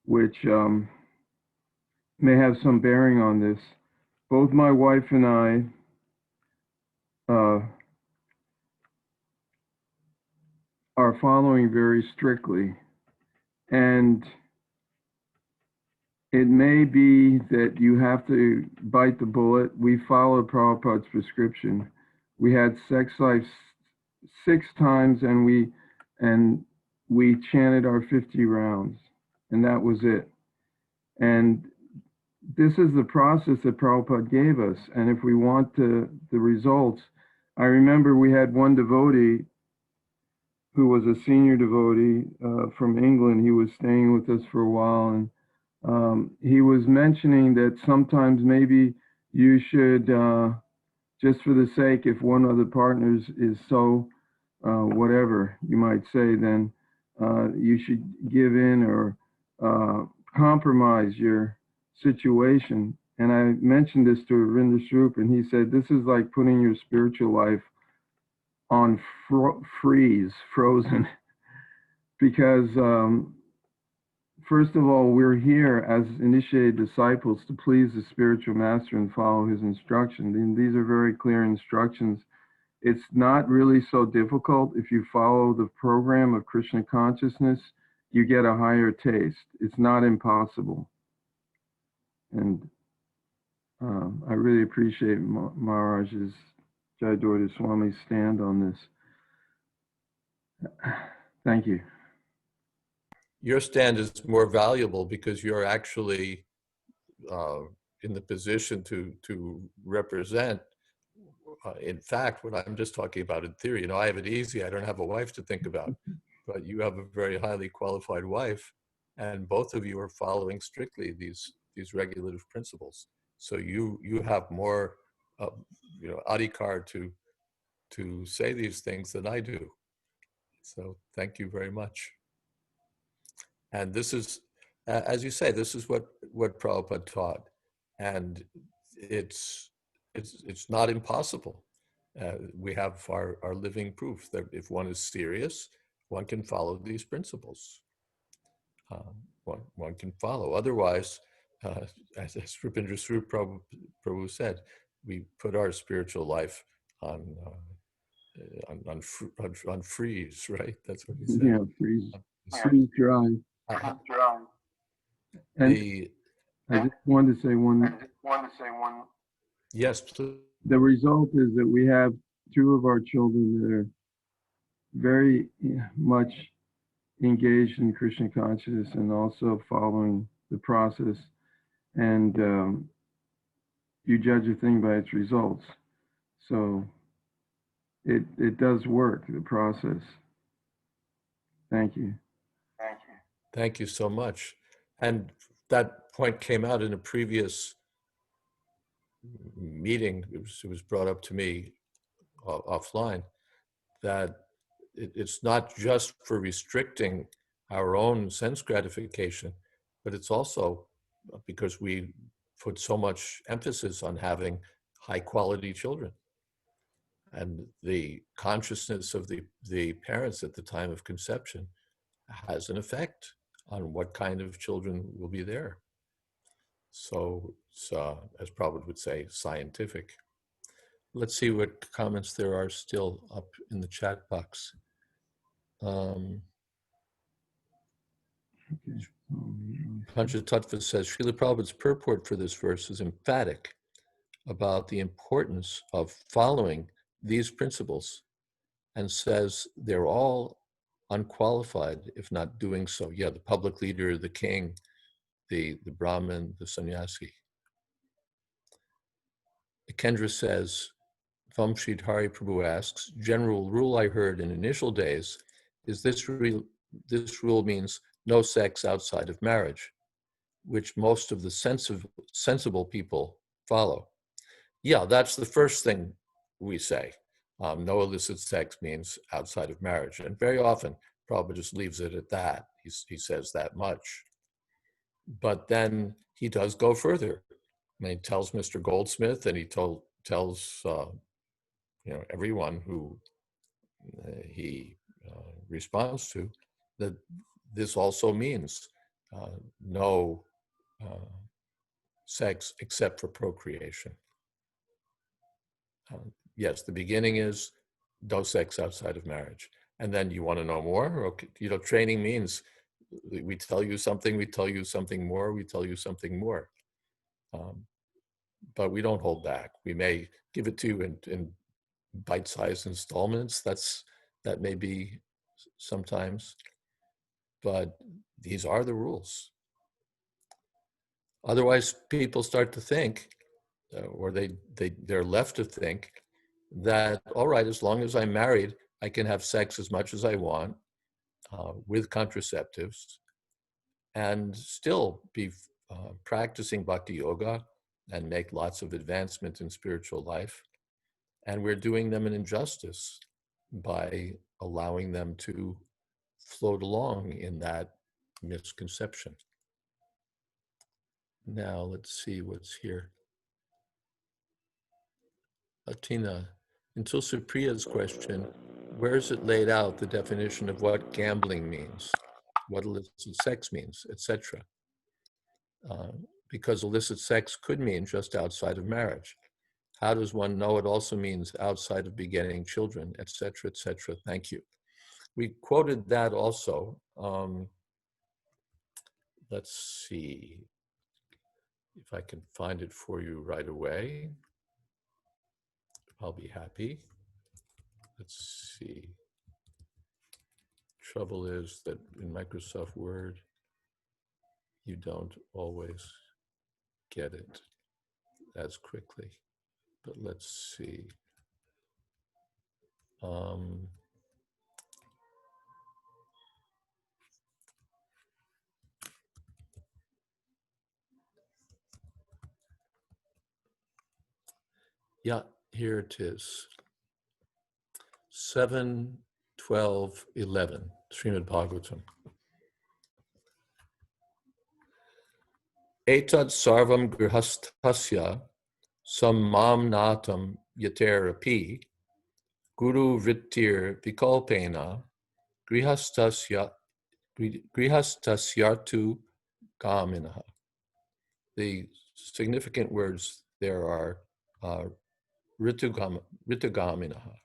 which may have some bearing on this. Both my wife and I are following very strictly, and it may be that you have to bite the bullet. We followed Prabhupada's prescription. We had sex life 6 times, and we chanted our 50 rounds, and that was it. And this is the process that Prabhupada gave us. And if we want the results, I remember we had one devotee who was a senior devotee from England. He was staying with us for a while, and he was mentioning that sometimes maybe you should, just for the sake, if one of the partners is so whatever you might say, then you should give in or compromise your situation. And I mentioned this to Arinda Shrup, and he said, this is like putting your spiritual life on frozen, because first of all, we're here as initiated disciples to please the spiritual master and follow his instructions. And these are very clear instructions. It's not really so difficult. If you follow the program of Krishna consciousness, you get a higher taste. It's not impossible. And I really appreciate Maharaj's Jayadurta Swami's stand on this. Thank you. Your stand is more valuable because you're actually in the position to represent, in fact, what I'm just talking about in theory. You know, I have it easy. I don't have a wife to think about, but you have a very highly qualified wife, and both of you are following strictly these regulative principles. So you have more, adhikar to say these things than I do. So thank you very much. And this is, as you say, this is what Prabhupada taught, and it's not impossible. we have our living proof that if one is serious, one can follow these principles. One can follow. Otherwise, as Sripindra Swarup Prabhu said, we put our spiritual life on freeze, right? That's what he said. Yeah, freeze dry. And I just wanted to say one. Yes, please. The result is that we have two of our children that are very much engaged in Krishna consciousness and also following the process. And you judge a thing by its results. So it does work, the process. Thank you. Thank you so much. And that point came out in a previous meeting. It was brought up to me offline that it's not just for restricting our own sense gratification, but it's also because we put so much emphasis on having high quality children. And the consciousness of the parents at the time of conception has an effect on what kind of children will be there. So it's, as Prabhupada would say, scientific. Let's see what comments there are still up in the chat box. Panchatattva says, Srila Prabhupada's purport for this verse is emphatic about the importance of following these principles and says they're all unqualified if not doing so. Yeah, the public leader, the king, the Brahmin, the sannyasi. Kendra says, Vamshid Hari Prabhu asks, general rule I heard in initial days is this rule means no sex outside of marriage, which most of the sensible people follow. Yeah, that's the first thing we say. No illicit sex means outside of marriage. And very often, Prabhupada just leaves it at that. He says that much. But then he does go further. I mean, he tells Mr. Goldsmith, and he tells everyone who he responds to, that this also means no sex except for procreation. Yes, the beginning is no sex outside of marriage. And then you want to know more? Okay, training means we tell you something, we tell you something more, we tell you something more. But we don't hold back. We may give it to you in bite-sized installments. That may be sometimes, but these are the rules. Otherwise, people start to think, or they're left to think that, all right, as long as I'm married, I can have sex as much as I want with contraceptives and still be practicing bhakti yoga and make lots of advancement in spiritual life. And we're doing them an injustice by allowing them to float along in that misconception. Now, let's see what's here. Atina, in Tulsipriya's question, where is it laid out the definition of what gambling means, what illicit sex means, etc.? Because illicit sex could mean just outside of marriage. How does one know it also means outside of begetting children, etc., etc.? Thank you. We quoted that also. Let's see if I can find it for you right away. I'll be happy. Let's see. Trouble is that in Microsoft Word, you don't always get it as quickly. But let's see. Yeah, here it is. 7:12:11, Srimad Bhagavatam. Etad sarvam grihasthasya sammam natam yaterapi Guru Vrittir Vikalpena Grihastasyartu Gaminaha. The significant words there are Ritugaminaha,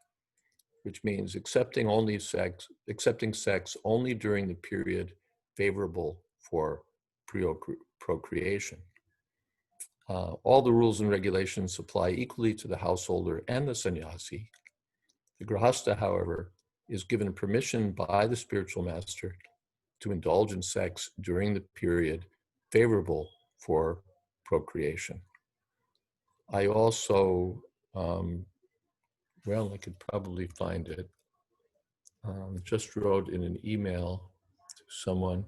which means accepting sex only during the period favorable for procreation. All the rules and regulations apply equally to the householder and the sannyasi. The grahasta, however, is given permission by the spiritual master to indulge in sex during the period favorable for procreation. I also, I could probably find it. Just wrote in an email to someone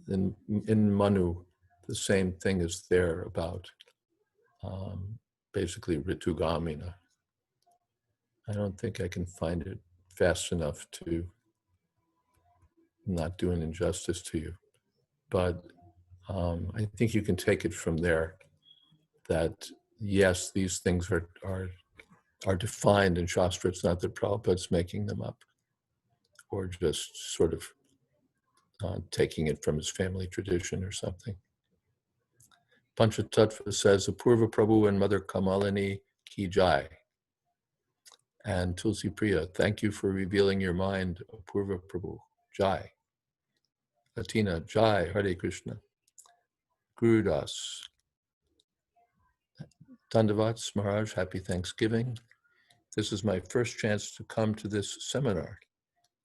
in Manu, the same thing is there about basically Ritugamina. I don't think I can find it fast enough to not do an injustice to you. But I think you can take it from there that, yes, these things are defined in Shastra. It's not that Prabhupada's making them up or just sort of taking it from his family tradition or something. Panchatattva says, Apurva Prabhu and Mother Kamalini ki jai. And Tulsi Priya, thank you for revealing your mind, Apurva Prabhu, jai. Atina, jai, Hare Krishna. Gurudas. Dandavats Maharaj, happy Thanksgiving. This is my first chance to come to this seminar.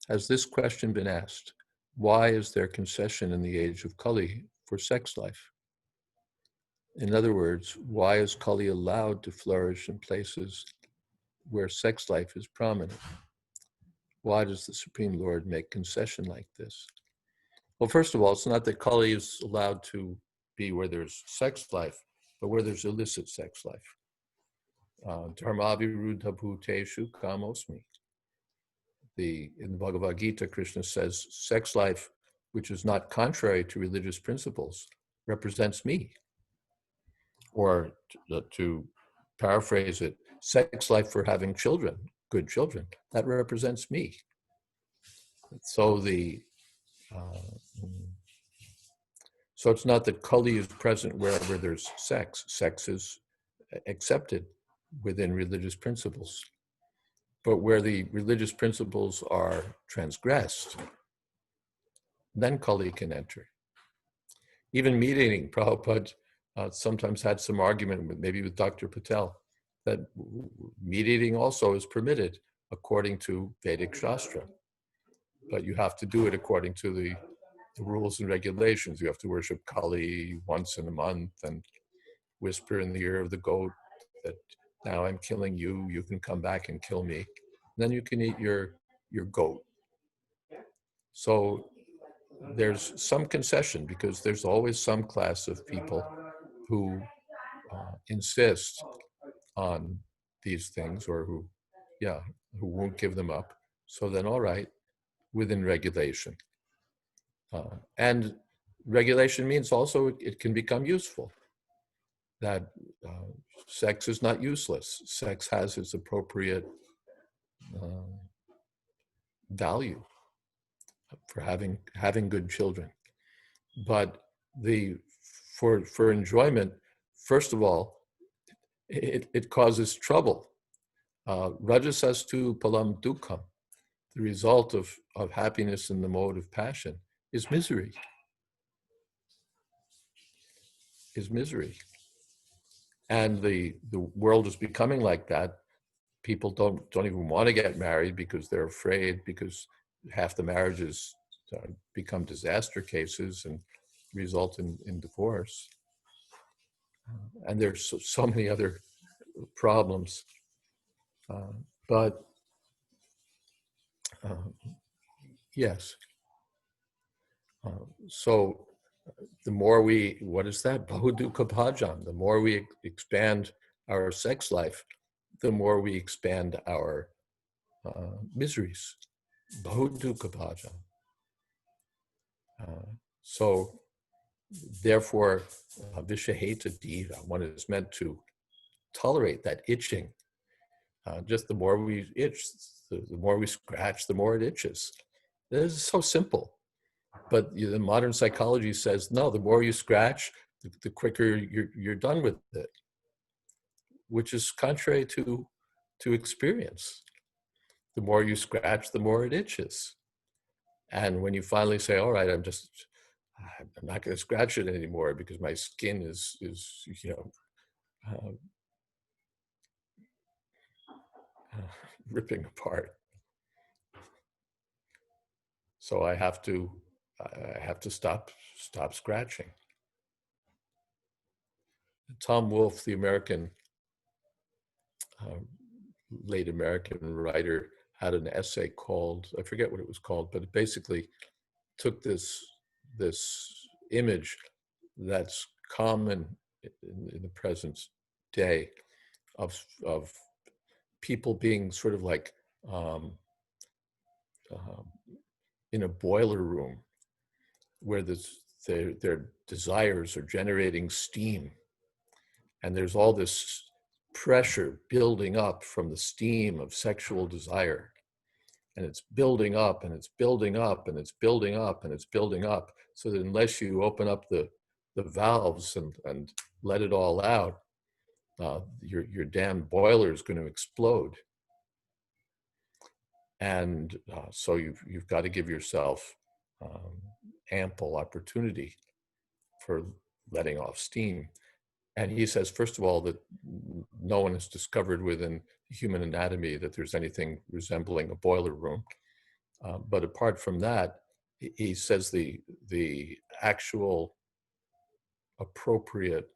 Has this question been asked? Why is there concession in the age of Kali for sex life? In other words, why is Kali allowed to flourish in places where sex life is prominent? Why does the Supreme Lord make concession like this? Well, first of all, it's not that Kali is allowed to be where there's sex life, but where there's illicit sex life. Dharmaviruddha bhuteshu kamosmi. In the Bhagavad Gita, Krishna says, sex life, which is not contrary to religious principles, represents me. Or to paraphrase it, sex life for having children, good children, that represents me. So it's not that Kali is present wherever there's sex. Sex is accepted within religious principles. But where the religious principles are transgressed, then Kali can enter. Even meat eating, Prabhupada sometimes had some argument maybe with Dr. Patel that meat eating also is permitted according to Vedic Shastra. But you have to do it according to the rules and regulations. You have to worship Kali once in a month and whisper in the ear of the goat that now I'm killing you, you can come back and kill me. Then you can eat your goat. So there's some concession because there's always some class of people who insist on these things or who won't give them up. So then, all right, within regulation. And regulation means also it can become useful. That sex is not useless. Sex has its appropriate value for having good children. But for enjoyment, first of all, it causes trouble. Rajasastu palam dukkam, the result of happiness in the mode of passion, is misery. And the world is becoming like that. People don't even want to get married because they're afraid, because half the marriages become disaster cases and result in divorce. And there's so many other problems. But yes. So the more what is that? Bahudukha bhajan. The more we expand our sex life, the more we expand our miseries. Bahudukha bhajan. So therefore, vishaheta diva, one is meant to tolerate that itching Just the more we itch, the more we scratch, the more it itches. This is so simple. But the modern psychology says, no, the more you scratch, the quicker you're done with it, which is contrary to experience. The more you scratch, the more it itches. And when you finally say, all right, I'm not going to scratch it anymore because my skin is uh, ripping apart. So I have to stop scratching. Tom Wolfe, the American uh, late American writer, had an essay called, I forget what it was called, but it basically took this image that's common in the present day of people being sort of like um, in a boiler room where their desires are generating steam, and there's all this pressure building up from the steam of sexual desire, and it's building up and it's building up and it's building up and it's building up, so that unless you open up the valves and let it all out, your damn boiler is going to explode. And so you've got to give yourself ample opportunity for letting off steam. And he says, first of all, that no one has discovered within human anatomy that there's anything resembling a boiler room. But apart from that, he says the actual appropriate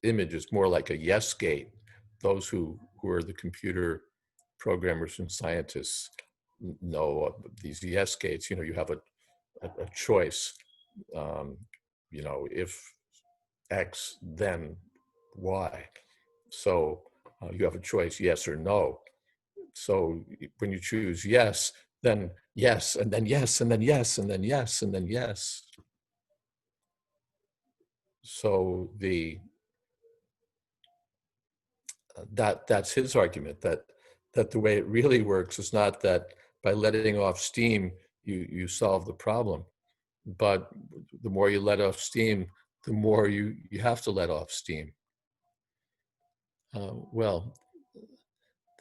image is more like a yes gate. Those who are the computer programmers and scientists know these yes gates. You have a choice. If X, then Y. So you have a choice, yes or no. So when you choose yes, then yes, and then yes, and then yes, and then yes, and then yes. So that's his argument, that the way it really works is not that by letting off steam you solve the problem, but the more you let off steam, the more you have to let off steam. Well,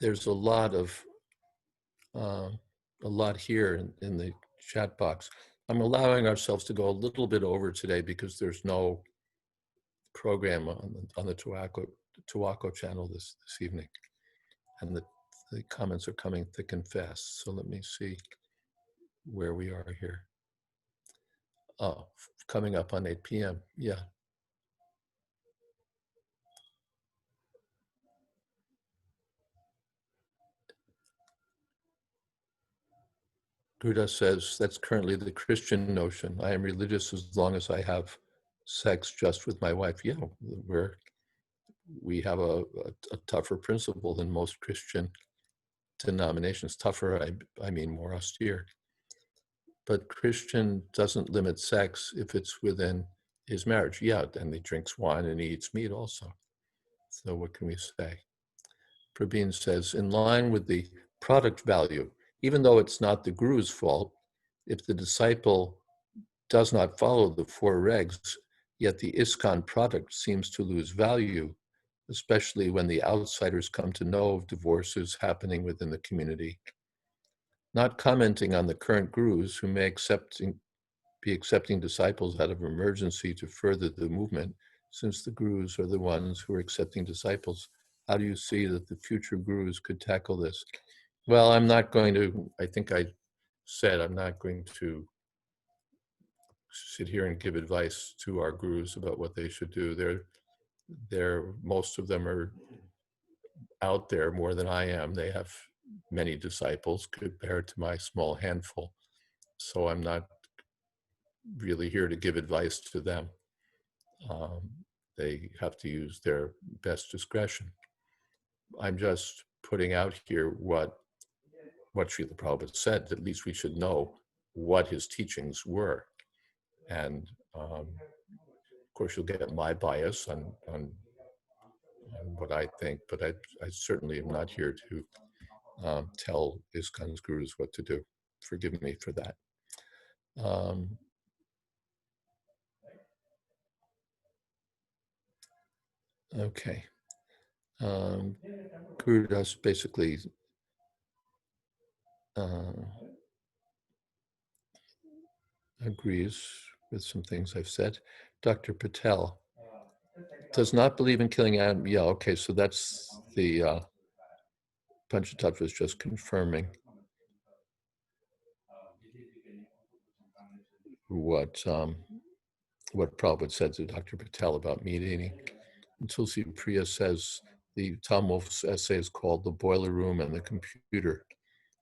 there's a lot here in the chat box. I'm allowing ourselves to go a little bit over today because there's no program on the Tuaco channel this evening, and the comments are coming thick and fast. So let me see where we are here. Oh, coming up on 8 p.m. Yeah. Gruda says, that's currently the Christian notion. I am religious as long as I have sex just with my wife. Yeah, we have a tougher principle than most Christian denominations. Tougher, I mean more austere. But Christian doesn't limit sex if it's within his marriage. Yeah, and he drinks wine and he eats meat also. So what can we say? Prabin says, in line with the product value, even though it's not the guru's fault, if the disciple does not follow the 4 regs, yet the ISKCON product seems to lose value, especially when the outsiders come to know of divorces happening within the community. Not commenting on the current gurus who may be accepting disciples out of emergency to further the movement, since the gurus are the ones who are accepting disciples. How do you see that the future gurus could tackle this? Well, I'm not going to, I think I said, I'm not going to sit here and give advice to our gurus about what they should do. Most of them are out there more than I am. They have many disciples compared to my small handful. So I'm not really here to give advice to them. They have to use their best discretion. I'm just putting out here what Srila Prabhupada said. At least we should know what his teachings were. And of course, you'll get my bias on what I think, but I certainly am not here to tell ISKCON's gurus what to do. Forgive me for that. Okay. Guru Das basically agrees with some things I've said. Dr. Patel does not believe in killing animals. Yeah, okay, so that's the Panchatattva is just confirming what Prabhupada said to Dr. Patel about meat eating. And Tulsi Priya says the Tom Wolfe's essay is called The Boiler Room and the Computer.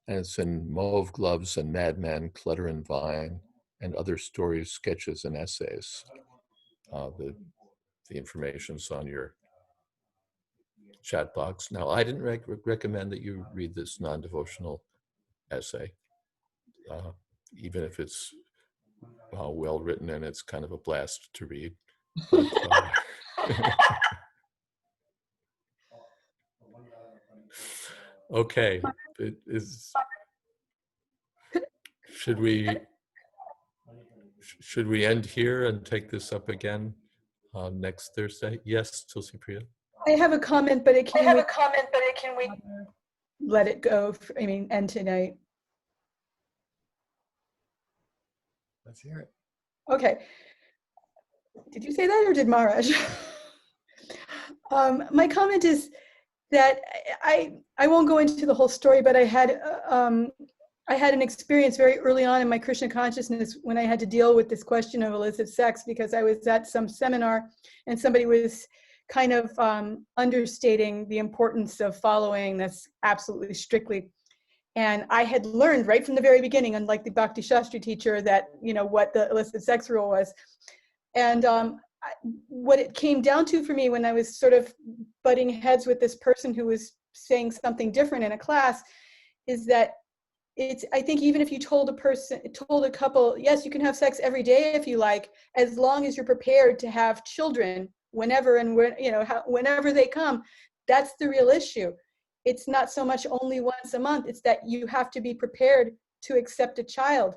And it's in Mauve Gloves and Madman, Clutter and Vine, and other stories, sketches, and essays. The information's on your chat box. Now, I didn't recommend that you read this non-devotional essay, even if it's well written and it's kind of a blast to read. But, okay, should we end here and take this up again next Thursday? Yes, Tulsi Priya. I have a comment, but can we let it go? End tonight. Let's hear it. Okay. Did you say that or did Maharaj? My comment is that I won't go into the whole story, but I had an experience very early on in my Krishna consciousness when I had to deal with this question of illicit sex, because I was at some seminar and somebody was kind of understating the importance of following this absolutely strictly. And I had learned right from the very beginning, unlike the Bhakti Shastri teacher, that, what the illicit sex rule was. And what it came down to for me when I was sort of butting heads with this person who was saying something different in a class is that I think even if you told a couple, yes, you can have sex every day if you like, as long as you're prepared to have children whenever whenever they come, that's the real issue. It's not so much only once a month, it's that you have to be prepared to accept a child.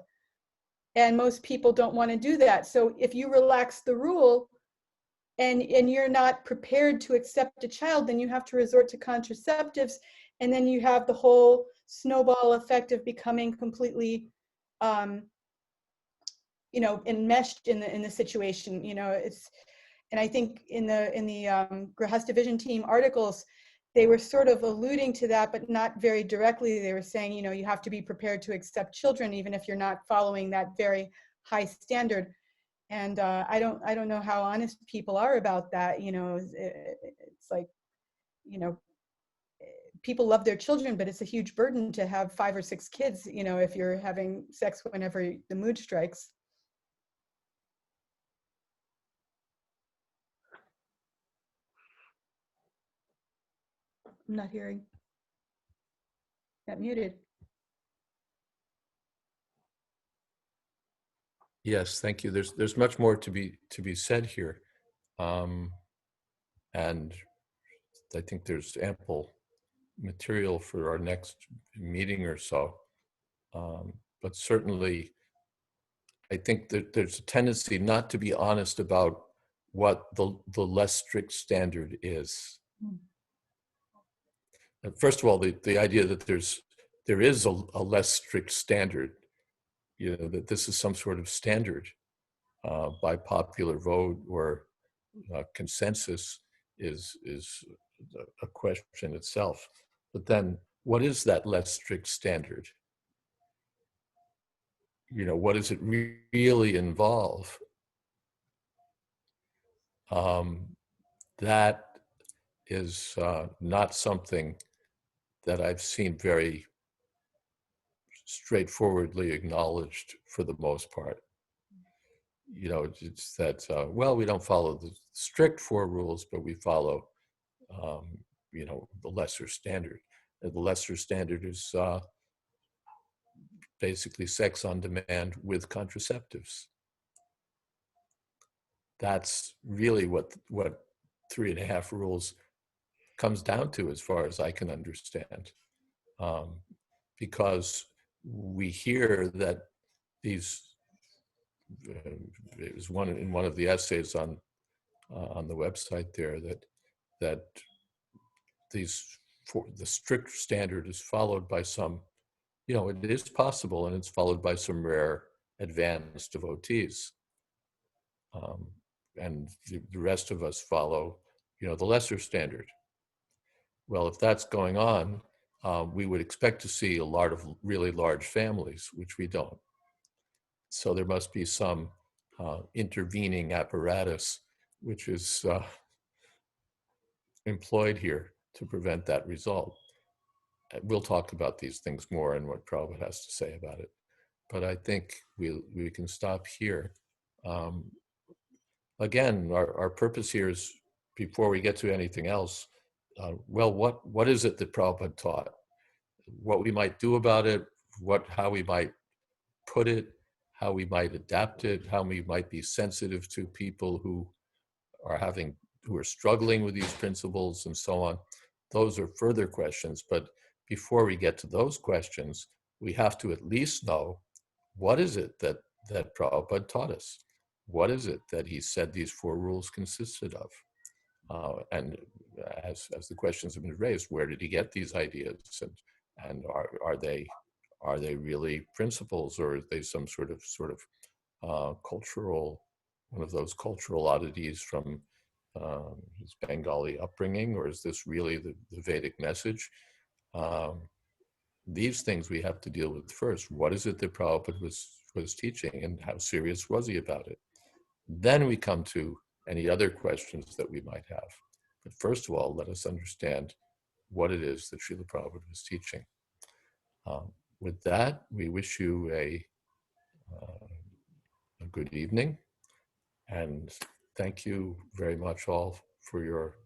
And most people don't want to do that. So if you relax the rule and you're not prepared to accept a child, then you have to resort to contraceptives. And then you have the whole snowball effect of becoming completely, enmeshed in the situation. And I think in the Grihastha Vision Team articles, they were sort of alluding to that, but not very directly. They were saying, you have to be prepared to accept children, even if you're not following that very high standard. And I don't know how honest people are about that. It's like, people love their children, but it's a huge burden to have 5 or 6 kids, if you're having sex whenever the mood strikes. I'm not hearing. Got muted. Yes, thank you. There's much more to be said here, and I think there's ample material for our next meeting or so. But certainly, I think that there's a tendency not to be honest about what the less strict standard is. First of all, the idea that there is a less strict standard, that this is some sort of standard by popular vote or consensus is a question itself. But then, what is that less strict standard? What does it really involve? That is not something that I've seen very straightforwardly acknowledged for the most part. It's that, we don't follow the strict 4 rules, but we follow, the lesser standard. And the lesser standard is basically sex on demand with contraceptives. That's really what 3.5 rules comes down to, as far as I can understand. Because we hear that these, it was in one of the essays on the website there, that the strict standard is followed by some, it is possible, and it's followed by some rare advanced devotees. And the rest of us follow, the lesser standard. Well, if that's going on, we would expect to see a lot of really large families, which we don't. So there must be some intervening apparatus which is employed here to prevent that result. We'll talk about these things more and what Prabhupada has to say about it. But I think we can stop here. Again, our purpose here is, before we get to anything else, well, what is it that Prabhupada taught? What we might do about it, how we might put it, how we might adapt it, how we might be sensitive to people who are struggling with these principles, and so on. Those are further questions. But before we get to those questions, we have to at least know, what is it that Prabhupada taught us? What is it that he said these 4 rules consisted of? And as the questions have been raised, where did he get these ideas? And are they really principles, or are they some sort of cultural, one of those cultural oddities from his Bengali upbringing, or is this really the Vedic message? These things we have to deal with first. What is it that Prabhupada was teaching, and how serious was he about it? Then we come to any other questions that we might have. But first of all, let us understand what it is that Srila Prabhupada was teaching. With that, we wish you a good evening, and thank you very much all for your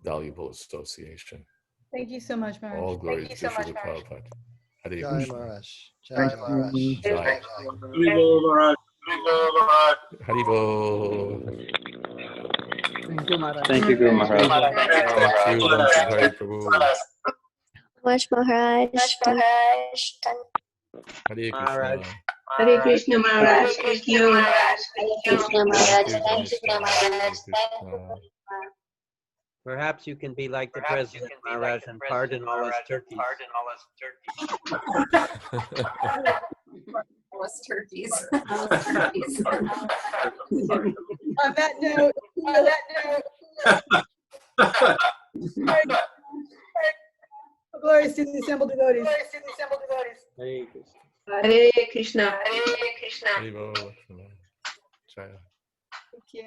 valuable association. Thank you so much, Maharaj. All glories to Srila Prabhupada. Hare Jai Krishna. Maharaj. Jai Thank Maharaj. you. Jai. Haribol Maharaj. Haribol. Thank you, Maharaj. Thank you, Guru Maharaj. Thank you, Bhansudhari Prabhu. Much Maharaj. Hare Maharaj. Krishna. Hare Krishna Maharaj. Thank you. Krishna Thank Maharaj. you, Thank you, Namaskar. Hare Krishna. Perhaps you can be like the President Maharaj and pardon all us turkeys. Us turkeys. On that note, glories to the assembled devotees. Hare Krishna. Hare Krishna. Haribol. Jaya. Thank you.